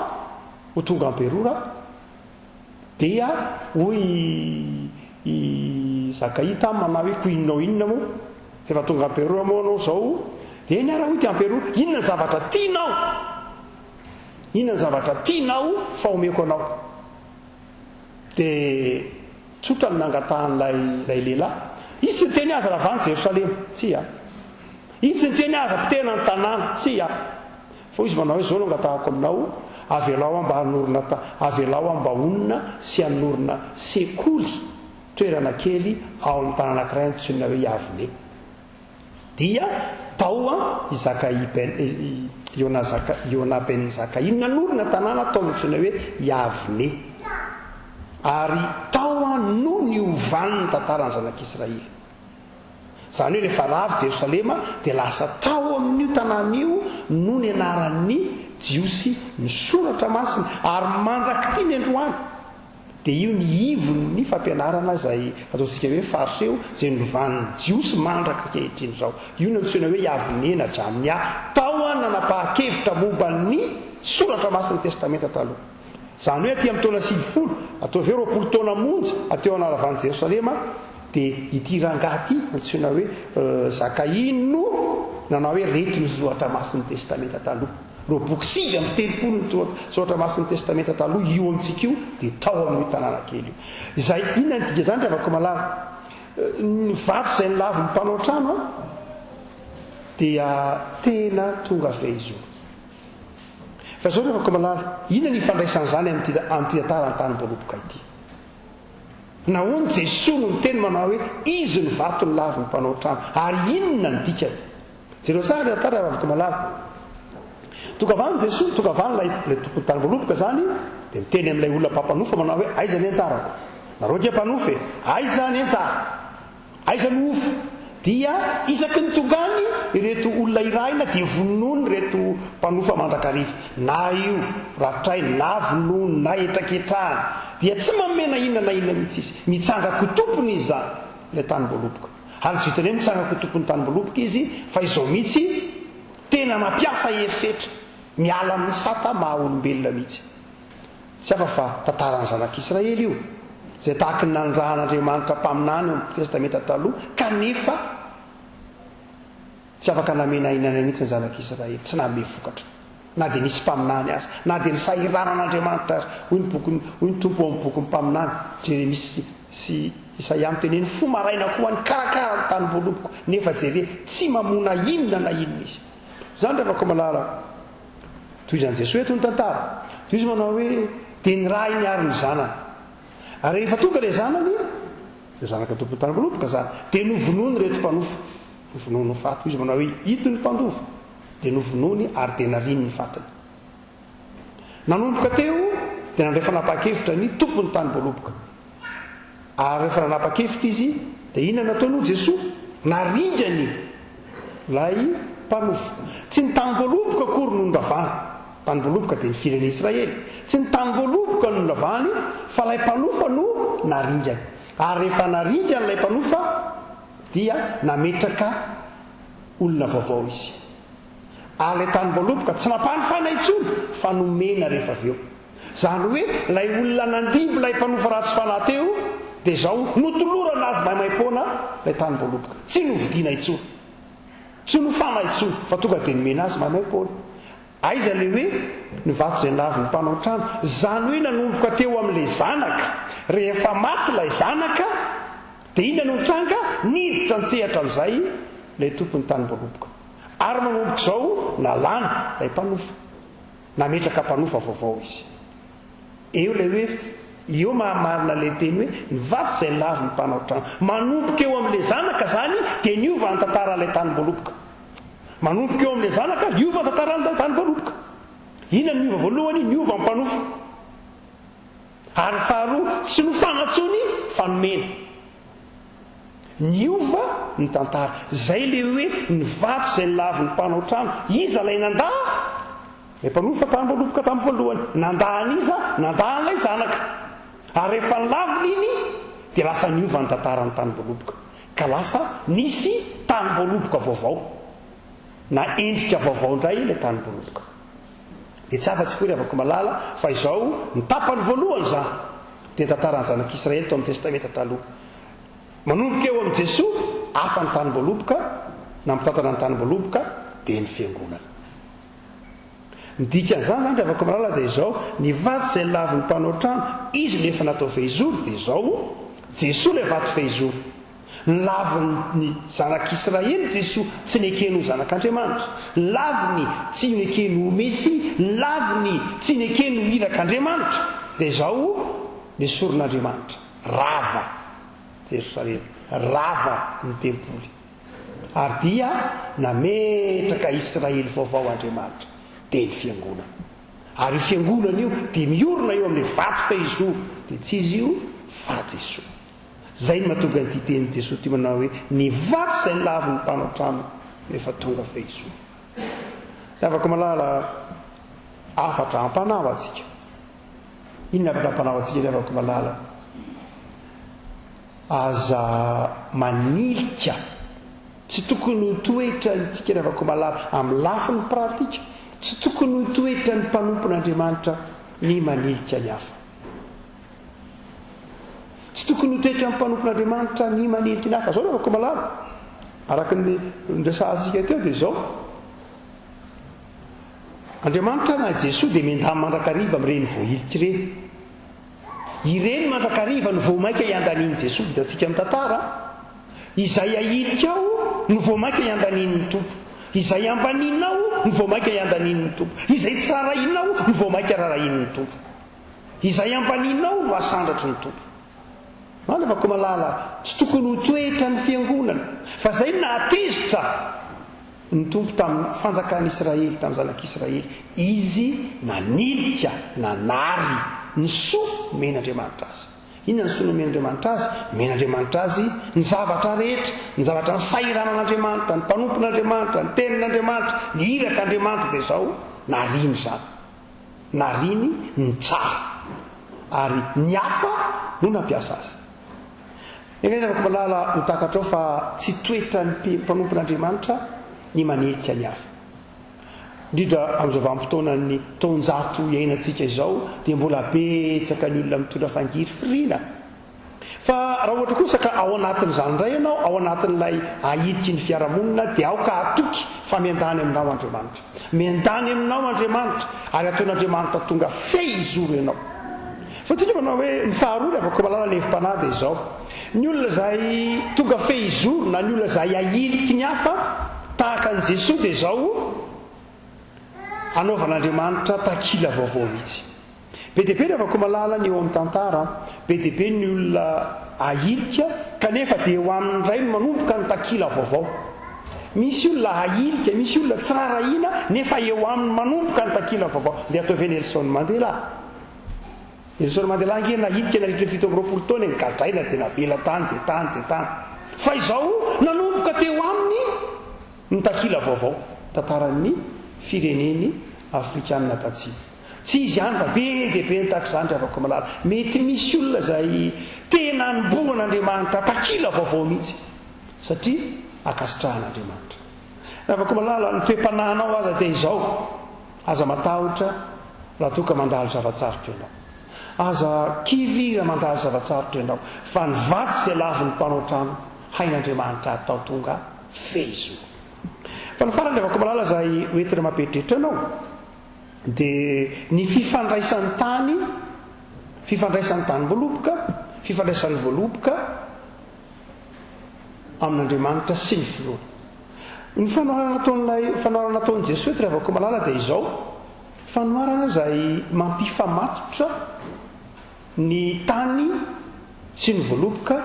ho tonga amperora. Dia hoy i Zakai tamy manao hoe ko inona moa rehefa tonga amperoa moa anao zao dia niara ho ty amperoa inona ny zavatra tianao, inona ny zavatra tianao fa omeko anao. Dia tsotra ny nangatan'lay lehilahy, izy tsy nyteny aza raha vany Jerosalema, tsy a. Izy tsy nyteny aza mpitena ny tanàna, tsy a. Fa izy manao hoe zao no angatahako aminao, avelao mba hanorina avelao mba honina sy hanorina sekoly toerana kely ao amin'ny tanàna anankiray antsoina hoe Yavne. Dia tao Iona ben Zakaï nanorina tanàna tao antsoina hoe Yavne. Ary tao no niovan'ny tantarany zanak'Israely. Zany hoe rehefa ravy Jerosalema dia lasa tao amin'io tanàna io no ny anaran'ny jiosy ny soratra masina ary mandraky ny androany. Dia io ny ivony fampianarana izay ataontsika hoe fariseo izay novan'ny jiosy mandraka kehitriny zao. Io no antsoina hoe Yavne hatramin'ny tao nanapa-kevitra momba ny soratra masina ny testamenta taloha. Zany hoe aty amin'ny taona 20 atao ve 20 taona monja ateo anaravany Jerosalema dia ity rangahy antsoina hoe Zakaï no nanao hoe reto ny soratra masina ny testamenta taloha. Roboky 6 amin'ny telopolo ny soratra masina ny testamenta taloha io amintsika io dia tao amin'ny tanàna kely io. Izay inona ny diga zany rehefa komalala ny vato izay nilavy ny mpanao trano dia tena tonga fehizoro. Fa zao rehefa komalala inona ny ifandraisan'izany amin'ny tantarany tanim-boaloboka ity. Nahoana Jesosy no miteny manao hoe izy ny vato ny lavy ny mpanao trano ary inona ny dikany. Jereo tsara ny tantara rehefa komalala. Tonga avany Jesosy, tonga avany lay tompony tanim-boaloboka zany dia miteny amin'ilay olona mpampanofa manao hoe aiza ny anjarako. Nareo dia mpanofa aiza ny anjara, aiza ny ofo. Dia isaky ny tongany ireto olona irahina dia vonony reto mpanofa mandrakariva. Na io ratray na vonony na etraketrahany dia tsy mamena inona na inona mihitsy izy. Mitsangako tompony izy zany ilay tanim-boaloboka. Ary tsy vitany hoe mitsangako tompony tanim-boaloboka izy fa izao mihitsy tena mampiasa heritreritra miala amin'ny sata maha-olombelona mihitsy. Tsy afa fa tantarany zanak'Israely io izay tahaka ny nanondrahan'Andriamanitra mpaminany eo amin'ny testamenta taloha kanefa tsy afaka namena inana mihitsy ny zanak'Israely, tsy name vokatra na dia nisy mpaminany azy na dia ny sahiranan'Andriamanitra azy. Hoy ny tompo amin'ny boky ny mpaminany Jeremisy sy Isaia miteneny fo maraina koa ny karakara ny tanim-boaloboko nefa jere tsy mamona inona na inona izy. Zany rehefa komalala toy izany Jesosy eto ny tantara. Toy izy manao hoe dia ny raha niary ny zanany. Ary rehefa tonga ilay zanany dia zanaka tompony tanim-boaloboka zany dia novonony reto mpanofa. Novonony ny fato izy manao hoe ito ny mpandofa dia novonony ary dia nariny ny fatiny. Nanomboka teo dia nandrefa nanapa-kevitra ny tompony tanim-boaloboka. Ary rehefa nanapa-kevitra izy dia inona nataony Jesosy? Narindjany lay mpanofa. Tsy ny tanim-boaloboka akory no nondravany. Tanim-boaloboka dia ny firenena Israely. Tsy ny tanim-boaloboka no nondravany fa lay mpanofa no narindjany. Ary rehefa narindjany lay mpanofa dia nametraka olona vaovao izy. Ary lay tanim-boaloboka tsy nampanofaina intsony fa nomena rehefa avy eo. Zany hoe lay olona nandimby lay mpanofa ratsy fanahy teo dia zao notolorana azy maimaimpona lay tanim-boaloboka. Tsy novidiana intsony, tsy nofana intsony fa tonga dia nomena azy maimaimpona. Aiza le hoe ny vato izay lavy ny mpanao trano. Zany hoe nanomboka teo amin'ilay zanaka. Rehefa maty ilay zanaka dia inona no nitranga? Niditra ntsehatra amin'izay ilay tompony tanim-boaloboka. Ary manomboka izao nalana ilay mpanofa, nametraka mpanofa vaovao izy. Eo ilay hoe eo mahamarina ilay teny hoe ny vato izay lavy ny mpanao trano. Manomboka eo amin'ilay zanaka zany dia niova ny tantaran'ilay tanim-boaloboka. Manomboka eo amin'ilay zanaka niova ny tantaran'ilay tanim-boaloboka. Inona ny niova voalohany? Niova ny mpanofa. Ary faharoa tsy nofana intsony fa nomena. Niova ny tantara. Zay le hoe ny vato izay lavy ny mpanao trano. Iza lay nandaha? Ilay mpanofa tanim-boaloboka tamin'ny voalohany. Nandahan'iza? Nandahan'ilay zanaka. Ary rehefa laviny iny dia lasa niova ny tantaran'ny tanim-boaloboka. Ka lasa nisy tanim-boaloboka vaovao. Na endrika vaovao indray ilay tanim-boaloboka. Dia tsy afa-tsy koa rehefa malala fa izao ny tapany voalohany zany dia tantaran'ny zanak'Israely tao amin'ny testamenta taloha. Manomboka eo amin'ny Jesosy afa ny tanymboaloboka na mitantana ny tanymboaloboka dia ny fiangonana. Midika an'izany zany rehefa komalala dia izao ny vaty izay lavy ny mpanao trano izy lefa natao fehizoro dia izao Jesosy le vaty fehizoro. Ny laviny zanak'Israely Jesosy tsy nekeny ho zanak'Andriamanitra, ny laviny tsy nekeny ho Mesia, ny laviny tsy nekeny ho irak'Andriamanitra. Dia izao ny soron'Andriamanitra rava Jerosalema, rava ny tempoly, ary dia nametraka Israely vaovao Andriamanitra dia ny fiangonana. Ary io fiangonana io dia miorina eo amin'ny vaty fehizoro, dia tsy izy io fa Jesosy. Zay ny mahatonga ny titenin'i Jesosy ty manao hoe ny vaty izay lavy ny mpanao trano rehefa tonga fehizoro. Afaka malala afatra ampanao atsika. Inona afatra ampanao atsika ny afaka malala? Aza manilika, tsy tokony ho toetra ntsika rehefa malala amin'ny lafiny pratika, tsy tokony ho toetra ny mpanompon'Andriamanitra ny manilika ny hafa. Tsy tokony ho toetra ny mpanompon'Andriamanitra ny manilika ny hafa. Zao rehefa malala araka ny resahantsika teo dia izao Andriamanitra na Jesosy dia mendamy mandrakariva amin'ireny voahilika ireny. Ireny mandrakariva ny voamaika iandanian'i Jesosy. Hitantsika amin'ny tantara izay ahilika ao ny voamaika iandanian'ny tompo, izay ambaninao ny voamaika iandanian'ny tompo, izay tsy rarahinao ny voamaika rarahin'ny tompo, izay ambaninao no asandratry ny tompo. Rehefa malala tsy tokony ho toetra ny fiangonana, fa zay nahatezitra ny tompo tamin'ny fanjakan'Israely, tamin'ny zanak'Israely. Izy nanilika, nanary ny soa men'Andriamanitra azy. Inona ny soa men'Andriamanitra azy? Men'Andriamanitra azy ny zavatra rehetra, ny zavatra ny sairanan'Andriamanitra, ny mpanompon'Andriamanitra, ny tenin'Andriamanitra, ny irak'Andriamanitra. Dia izao nariny zany, nariny ny tsara, ary ny hafa no nampiasa azy. Rehefa malala ho takatra ao fa tsy toetra ny mpanompon'Andriamanitra ny manilika ny hafa. Indrindra amin'izao vanim-potoana ny taonjato iainantsika izao dia mbola betsaka ny olona mitondra fangiry firiana. Fa raha ohatra kosa ka ao anatin'izany indray ianao, ao anatin'ilay ahiliky ny fiarahamonina, dia ao ka atoky fa miandany aminao Andriamanitra, miandany aminao Andriamanitra, ary ataon'Andriamanitra tonga fehizoro ianao. Fa tika manao hoe ny faharoa rehefa malala ny hevim-panahy dia izao ny olona izay tonga fehizoro na ny olona izay ahiliky ny hafa tahaka ny Jesosy dia izao anaovan'Andriamanitra takila vaovao mihitsy. Be dia be rehefa malala ny eo amin'ny tantara, be dia be ny olona ahilika kanefa dia eo amin'ny ray no manomboka ny takila vaovao. Misy olona ahilika, misy olona tsy rarahina nefa eo amin'ny manomboka ny takila vaovao. Dia atao Nelson Mandela. Nelson Mandela angena ahilika nahilika 7 taona ny gadraina dia navela tany dia tany dia tany. Fa izao nanomboka teo aminy ny takila vaovao tantaran'ny fireneny afrikanina tatsy. Tsy izy ihany fa be dia be ny tahaka izany rehefa malala. Mety misy olona izay tena niboan'Andriamanitra takila vaovao mihitsy satria akasitrahan'Andriamanitra. Rehefa malala ny toe-panahinao aza dia izao, aza matahotra raha toa ka mandalo zavatsarotra ianao, aza kivy raha mandalo zavatsarotra ianao, fa ny vaty izay lavy ny mpanao trano hain'Andriamanitra atao tonga fehizoro. Fa ny farany rehefa malala izay hoentina mampetritra anao dia ny fifandraisan'ny tany, fifandraisan'ny tanymboaloboka, fifandraisan'ny voaloboka amin'Andriamanitra sy ny filoha. Ny fanoharana nataon'i Jesosy rehefa malala dia izao fanoharana izay mampifamatotra ny tany sy ny voaloboka,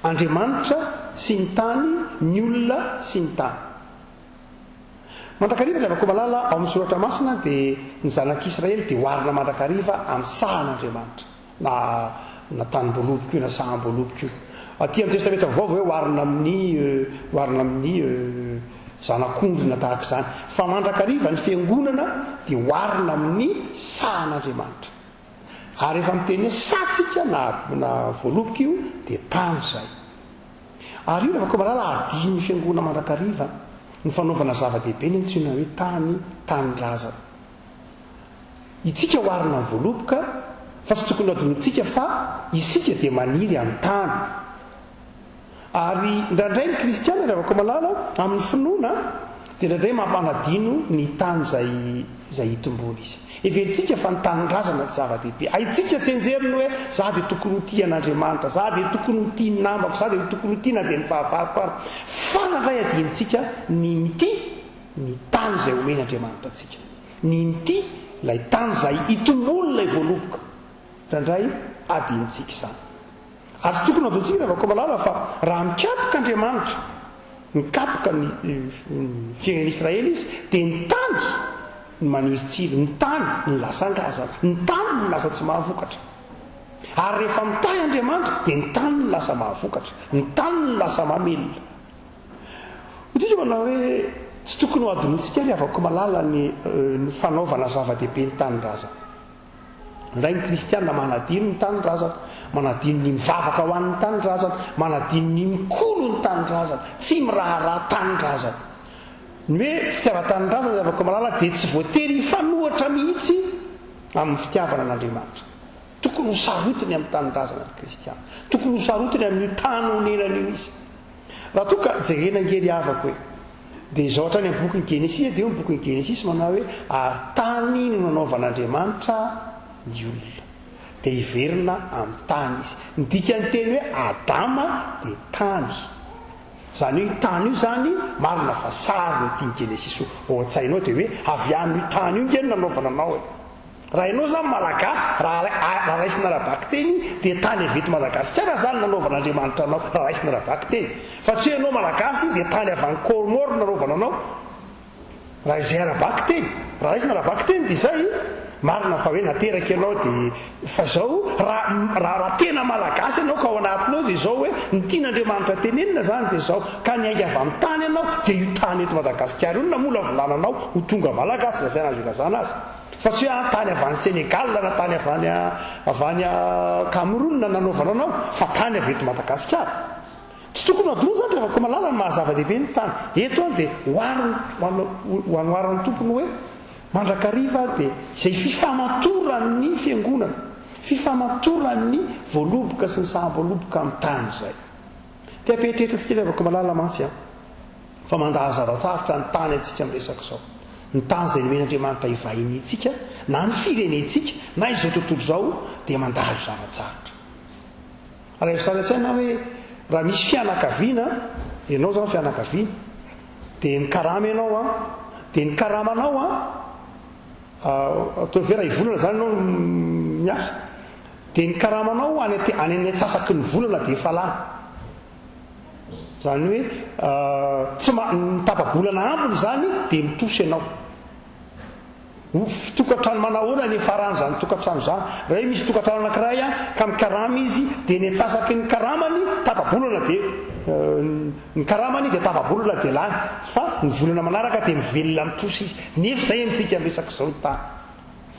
Andriamanitra sy ny tany, ny olona sy ny tany. Mandrakariva rehefa malala ao amin'ny soratra masina dia ny zanak'Israely dia hoarina mandrakariva amin'ny sahan'Andriamanitra na tanymboaloboka io na saham-boaloboka io. Aty amin'ny testamenta vaovao hoe hoarina amin'ny zanak'ondrona tahaka izany. Fa mandrakariva ny fiangonana dia hoarina amin'ny sahan'Andriamanitra. Ary rehefa miteny hoe satsika na voaloboka io dia tany izay. Ary io rehefa malala adiny fiangonana mandrakariva ny fanaovana zava-dehibe ny antsoina hoe tanyraza. Itsika hoarina amin'ny voaloboka fa tsy tokony adonitsika fa isika dia maniry amin'ny tany. ary ndraindray ny kristiana rehavako malala amin'ny finoana dia ndraindray mampanadino ny tany zay hitomboana izy everitsika fa ny tanindrazana tsy zava-dehibe aitsika tsenjeriny hoe za dia tokony ho tia an'andriamanitra za dia tokony ho tia ny namako za dia tokony ho tia na dia ny fahavariko ary fa nandray adinitsika ny mity ny tany izay omen'andriamanitra atsika ny mity ilay tany izay hitomboana ilay voaloboka ndraindray adinitsika izany ary tsy tokony adoantsika rehavako malala fa raha mikapoka andriamanitra mikapoka ny fiainan'i Israely izy dia ny tany ny maniry-tsilo ny tany ny lasa ngazana ny tany ny lasa tsy mahavokatra ary rehefa mitahy andriamanitra dia ny tany ny lasa mahavokatra ny tany ny lasa mamelona otrika manao hoe tsy tokony ho adonitsika ry avako malala ny fanaovana zava-dehibe ny tanindrazana ndray ny kristiana manadino ny tanindrazana manadino ny mivavaka ho an'ny tanindrazana manadino ny mikolo ny tanindrazana tsy miraharaha tanindrazana ny hoe fitiava-tanindrazana ry avako malala dia tsy voatery hifanohatra mihitsy amin'ny fitiavana an'andriamanitra tokony ho sarotiny amin'ny tanindrazana ny kristiana tokony ho sarotiny amin'ny tany honenan'io izy raha toka jerena ngery avako hoe dia izao ohatra ny amin'ny boky ny Genesis dia eo ny boky ny Genesis manao hoe tany no nanaovan'andriamanitra ny olona dia hiverina amin'ny tany izy ny dikany teny hoe Adama dia tany zany hoe tany io zany marina fa sary ny tiany Genesis ohatsainao dia hoe avy amin'io tany io ngeny nanaovana anao e raha ianao zany malagasy raha raisina rabaky teny dia tany aveto Madagasikara zany nanaovan'andriamanitra anao raha raisina rabaky teny fa tsy hoe ianao malagasy dia tany avy any Comore nanaovana anao raha izay rabaky teny raha raisina rabaky teny dia izay marina fa hoe nateraka ianao dia fa zao raha tena malagasy ianao ka ao anatinao dia zao hoe ny tian'andriamanitra tenenina zany dia zao ka niainga avy amin'ny tany ianao dia io tany eto Madagasikara io namola volananao ho tonga malagasy lazana azy lazana azy fa tsy hoe tany avy any Sénégal na tany avy any Cameroun nanaovana anao fa tany avy eto Madagasikara tsy tokony adona zany rehefa malala ny mahazava-dehibe ny tany eto dia hoanoaran'ny tompony hoe mandrakariva dia izay fifamatoran'ny fiangonana fifamatoran'ny voaloboka sy ny saham-boaloboka amin'ny tany izay dia apetrehitra tsika rehefa malala mantsy fa mandahazava-tsarotra ny tany antsika miresaka izao ny tany izay nomen'andriamanitra hivahiny itsika na ny firenentsika na izao tontolo izao dia mandalo zava-tsarotra raha efisaratsaina hoe raha misy fianakaviana ianao zao fianakaviana dia ny karama ianao dia ny karamanao atao ve raha hivolana zany ianao miasa dia ny karamanao any any antsasaky ny volana dia efa lany zany hoe tsy mitapabolana ambony zany dia mitosy ianao tokatrano manahoana ny farany zany tokatrano zany raha misy tokatrano anankiray ka mikarama izy dia ny antsasaky ny karamany tapabolana dia ny karamany dia tapabolana dia lany fa ny volana manaraka dia mivelona mitosy izy nefa zay amintsika miresaka izao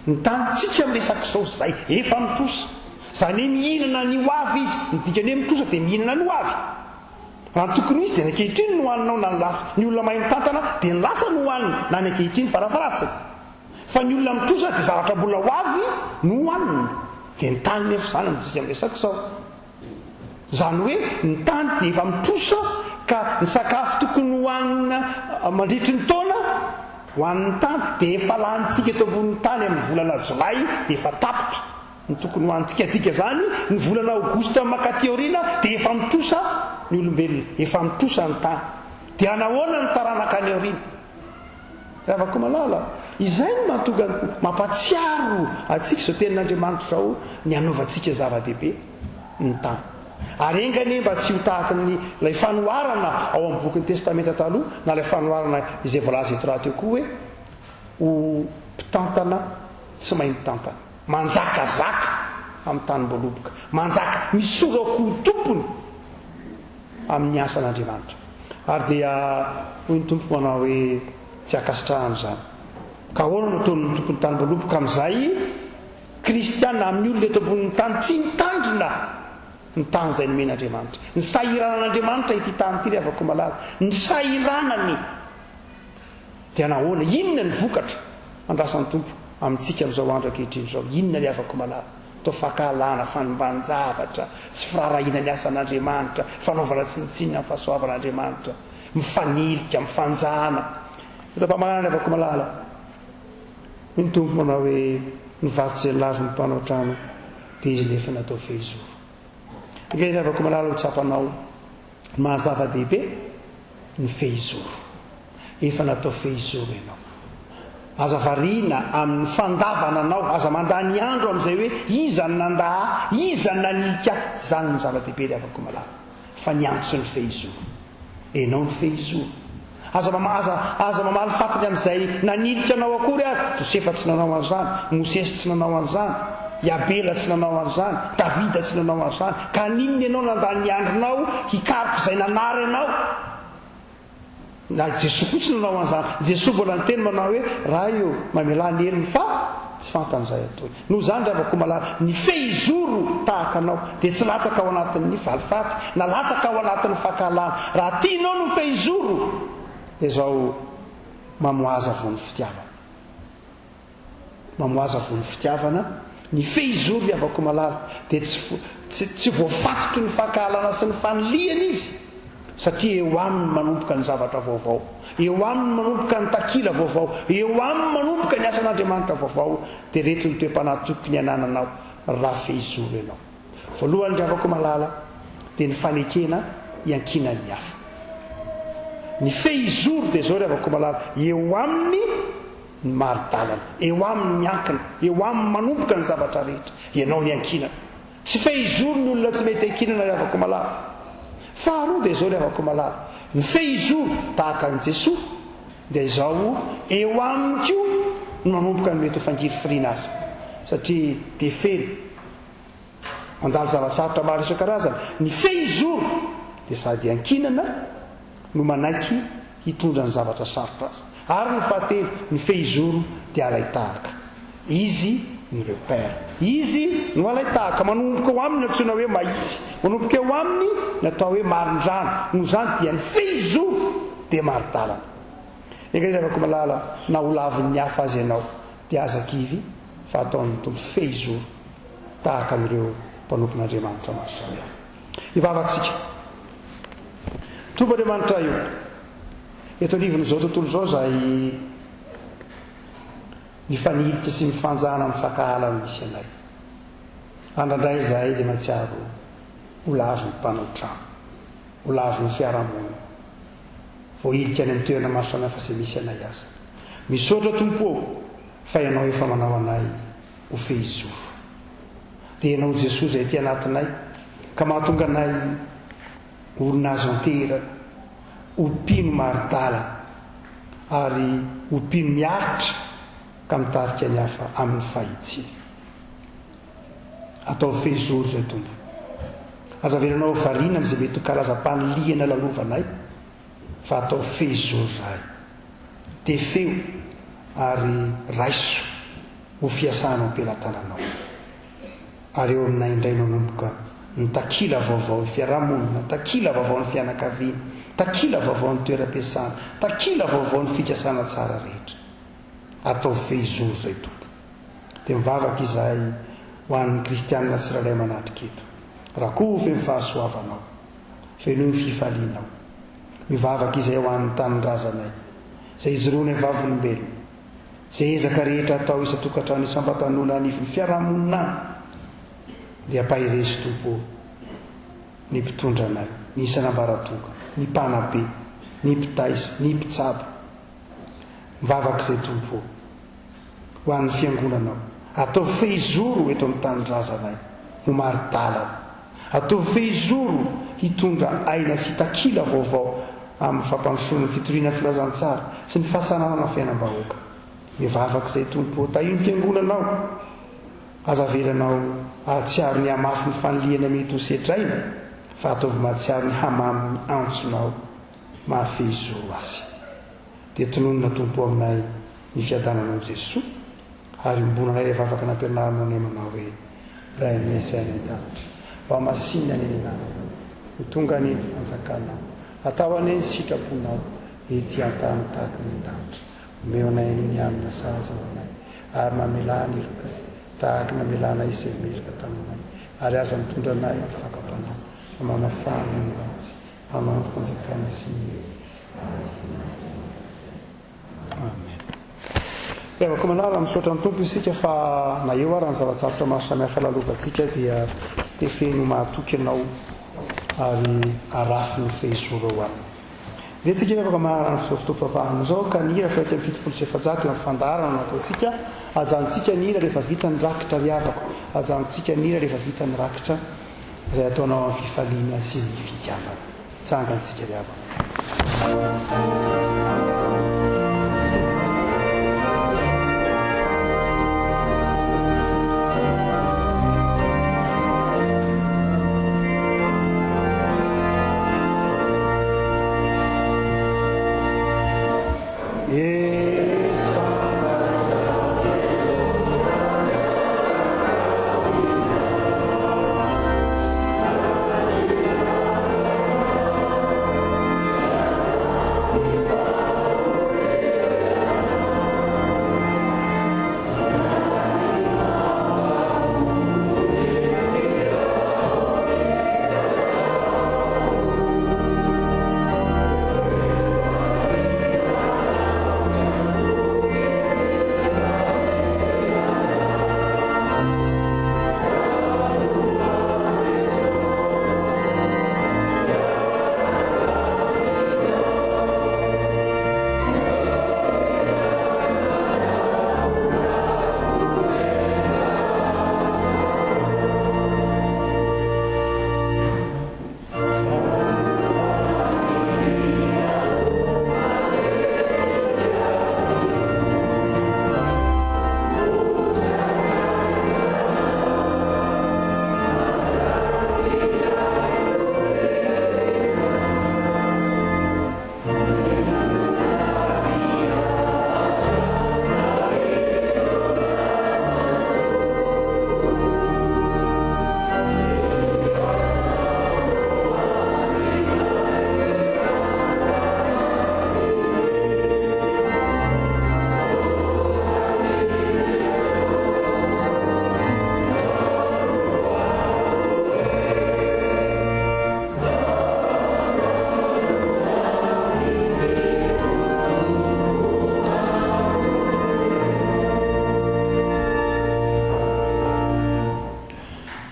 ny tany tsika miresaka izao zay efa mitosy zany hoe mihinana ny hoavy izy ny dikany hoe mitosa dia mihinana ny hoavy raha ny tokony izy dia ny ankehitriny no hoaninao na ny lasa ny olona mahay mitantana dia ny lasa no hoaniny na ny ankehitriny farafaratsiny fa ny olona mitosa dia zavatra mbola hoavy no hoaniny dia ny tany nefa zany amintsika miresaka izao zany hoe ny tany dia efa mitosa ka ny sakafo tokony hoanina mandritry ny taona hoan'ny tany dia efa lanitsika eto ambonin'ny tany amin'ny volana jolay dia efa tapotra ny tokony hoanitsika dika zany ny volana aogosta makateorina dia efa mitosa ny olombelona efa mitosa ny tany dia anahoana ny taranaka any aorina rehavako malala izay no mahatonga mampatsiaro atsika izao tenin'andriamanitra zao ny anaovantsika zava-dehibe ny tany ary engany mba tsy ho tahaka lay fanoharana ao amin'ny boky ny testamenta taloha na lay fanoharana izay voalaza eto raha teo koa hoe ho mpitantana tsy mahay mitantana manjakazaka amin'ny tany-boaloboka manjaka misorako ho tompony amin'ny asan'andriamanitra ary dia hoy ny tompo manao hoe tsy akasitrahany zany ka ahoana no ataon'ny tompony tany-boaloboka amin'izay kristiana amin'ny olona eto ambonin'ny tany tsy mitandrina ny tany izay nomen'andriamanitra ny sahiranan'andriamanitra ity tany ity rehavako malala ny sahiranany dia nahoana inona ny vokatra andrasan'ny tompo amintsika amin'izao andro ankehitriny izao inona rehavako malala atao fahakalana fanombanjavatra sy firarahina ny asan'Andriamanitra fanaovana tsinitsina ny fahasoavan'Andriamanitra mifanilika mifanjana mpamagnana avako malala ny tompo manao hoe nivato zay lavy ny mpanao trano dia izy nefa natao fehizoro ny avako malala ho tsapanao mahazava-dehibe ny fehizoro efa natao fehizoro ianao aza variana amin'ny fandavana anao aza mandany andro amin'izay hoe iza ny nandaa iza ny nanilika zany ny zava-dehibe ny avako malala fa niantso ny fehizoro enao ny fehizoro aza mamaly fatiny amin'izay nanilika anao akory ary josefa tsy nanao an'izany mosesy tsy nanao an'izany Iabela tsy nanao an'izany Davida tsy nanao an'izany ka ninony ianao nandany andronao hikaroka izay nanary anao na Jesosy koa tsy nanao an'izany Jesosy mbola niteny manao hoe raha io mamelany heriny fa tsy fantan'izay atony noho izany ravako malala ny fehizoro tahaka anao dia tsy latsaka ao anatin'ny valifaty na latsaka ao anatin'ny fahakalana raha tianao no fehizoro dia zao mamoaza vony fitiavana ny fehizoro ny avako malala dia tsy voafatotry ny fahakalana sy ny faniliana izy satria eo aminy manomboka ny zavatra vaovao eo aminy manomboka ny takila vaovao eo aminy manomboka ny asan'Andriamanitra vaovao dia reto ny toe-panatoky ny anananao raha fehizoro ianao voalohany ny avako malala dia ny fanekena iankina ny hafa ny fehizoro dia zao ry avako malala eo aminy ny maridalana eo aminy miankina eo aminy manomboka ny zavatra rehetra ianao ny ankinana tsy fehizoro ny olona tsy mety ankinana ry avako malala faharoa dia zao ry avako malala ny fehizoro tahaka an' Jesosy dia izao eo aminy koa ny manomboka ny mety ho fangiry firiana azy satria dia feno mandalo zava-tsarotra maro isan-karazana ny fehizoro dia sady ankinana no manaiky hitondra ny zavatra sarotra azy ary ny fahatelo ny fehizoro dia alaitahaka izy ny repère izy no alaitahaka manomboka eo aminy natsoina hoe mahitsy manomboka eo aminy natao hoe marindrano no zany dia ny fehizoro dia maridalana egaravako malala na ho lavin'ny hafa azy ianao dia azakivy fa ataon'ny tompo fehizoro tahaka amin'ireo mpanompon'Andriamanitra maro samihafa ivavatsika tompo Andriamanitra io eto anivon'izao tontolo izao zay ny fanilitra sy mifanjana amin'ny fakahalana misy anay andrandray zahay dia matsiaro ho lavy ny mpanao trano ho lavy ny fiarahamonina voahilika any amin'ny toerana maro samihafa izay misy anay aza misaotra tompo fa ianao efa manao anay ho fehizoro dia ianao Jesosy zay ty anatinay ka mahatonga anay olona azo anterana ompino maridala ary ompino miaritra ka mitarika ny hafa amin'ny fahitsiny atao fehizoro zay tompo azavelanao variana amin'izay mety ho karazam-paniliana lalovanay fa atao fehizoro zahay dia feo ary raiso ho fiasanao am-pelantananao ary eo aminay indray manomboka ny takila vaovao ny fiarahamonina takila vaovao ny fianakaviana takila vaovao ny toeram-piasana takila vaovao ny fikasana tsara rehetra atao fehizoro zay tompo dia mivavaka izahay ho an'ny kristianina tsirairay manatrika eto raha koa fe mifahasoavanao fenohy ny fifalianao mivavaka izahay ho an'ny tanindrazanay izay ijoroany ny vavolombelona izay ezaka rehetra atao isa-tokantrano isam-batan'olona anivon'ny fiarahamonina dia ampahirezy tompo ny mpitondra anay ny isan'ambaratonga ny mpanabe ny mpitaisa ny mpitsabo mivavaka izay tompo ho an'ny fiangonanao atao fehizoro eto amin'ny tanindrazanay ho maridalana atao fehizoro hitondra aina sy takila vaovao amin'ny fampanosorana ny fitoriana filazantsara sy ny fahasanana fiainam-bahoaka mivavaka izay tompo tahio ny fiangonanao azavelanao ahatsiaro ny hamafy ny faniliana mety ho setraina fa ataovy mahatsiaro ny hamamy antsonao mahafehizoro azy dia tononona tompo aminay ny fiadananao Jesosy ary mbonanay rehefa afaka nampianaranao ny manao hoe ray mesainy an-danitra mba masiny any nenanao ho tonga ny fanjakanao atao any sitraponao ety an-tany tahaka ny an-danitra omeo anay ny amina sahaza ho anay ary mamelany iraka tahaka namelana isemerika taminay ary aza mitondranay afakapanao amanafahany amratsy amanfanjakana sy amen. Afaka manara misaotra ny tompo isika fa na eo ary ny zava-tsarotra maro samihafa lalovantsika dia tefeno mahatoky anao ary arafy ny fehizoro ao aminy. Dia tsika ny afaka maharana fotoam-pavahana zao ka ny hira faika amin'ny fitopolo sy efajato eo amin'ny fandarana nataontsika ajanontsika ny hira rehefa vita ny rakitra riavako, ajanontsika ny hira rehefa vita ny rakitra izay ataonao amin'ny fifaliana sy ny fitiavana. Tsangantsika riavako.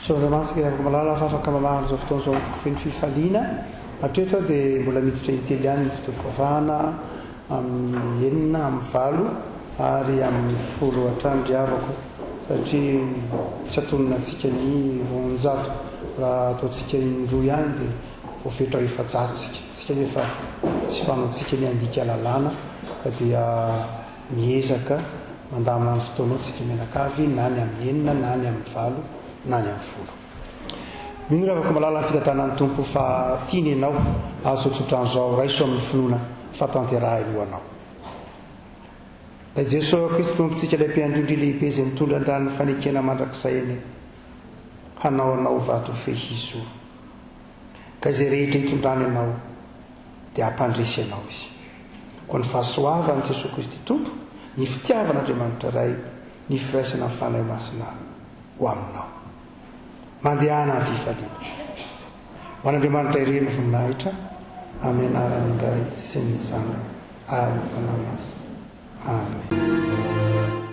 Andriamantsika rehefa malala fa afaka mamahana zao fotoana zao feny fifaliana hatreto dia mbola miditra intely ihany ny fotoam-pavahana amin'ny enina amin'ny valo ary amin'ny folo hatrandriavako satria tsy atonona antsika ny roanjato raha ataontsika indroa ihany dia voafetra efajato tsika nefa tsy fanaontsika ny andika lalàna ka dia miezaka mandamina ny fotoanao tsika mianakavy na ny amin'ny enina na ny amin'ny valo na ny amin'ny folo. Mino raha afaka malala ny fitantanan'ny tompo fa tiany ianao azo tsotran'izao raiso amin'ny finoana fatanteraha alohanao. Ilay Jesosy Kristy tompontsika ilay mpiandrindry lehibe izay mitondra andran'ny fanekena mandrakizay eny hanao anao vato fehizo ka izay rehetra hitondrany ianao dia hampandresy ianao izy. Koa ny fahasoavan'i Jesosy Kristy tompo, ny fitiavan'Andriamanitra ray, ny firaisana amin'ny fanahy masina ho aminao. Mandehana ny fifaliana. Ho an'Andriamanitra irery ny voninahitra amin'ny anaran'ny Ray sy ny Zanaka ary ny fanahy masina. Amen.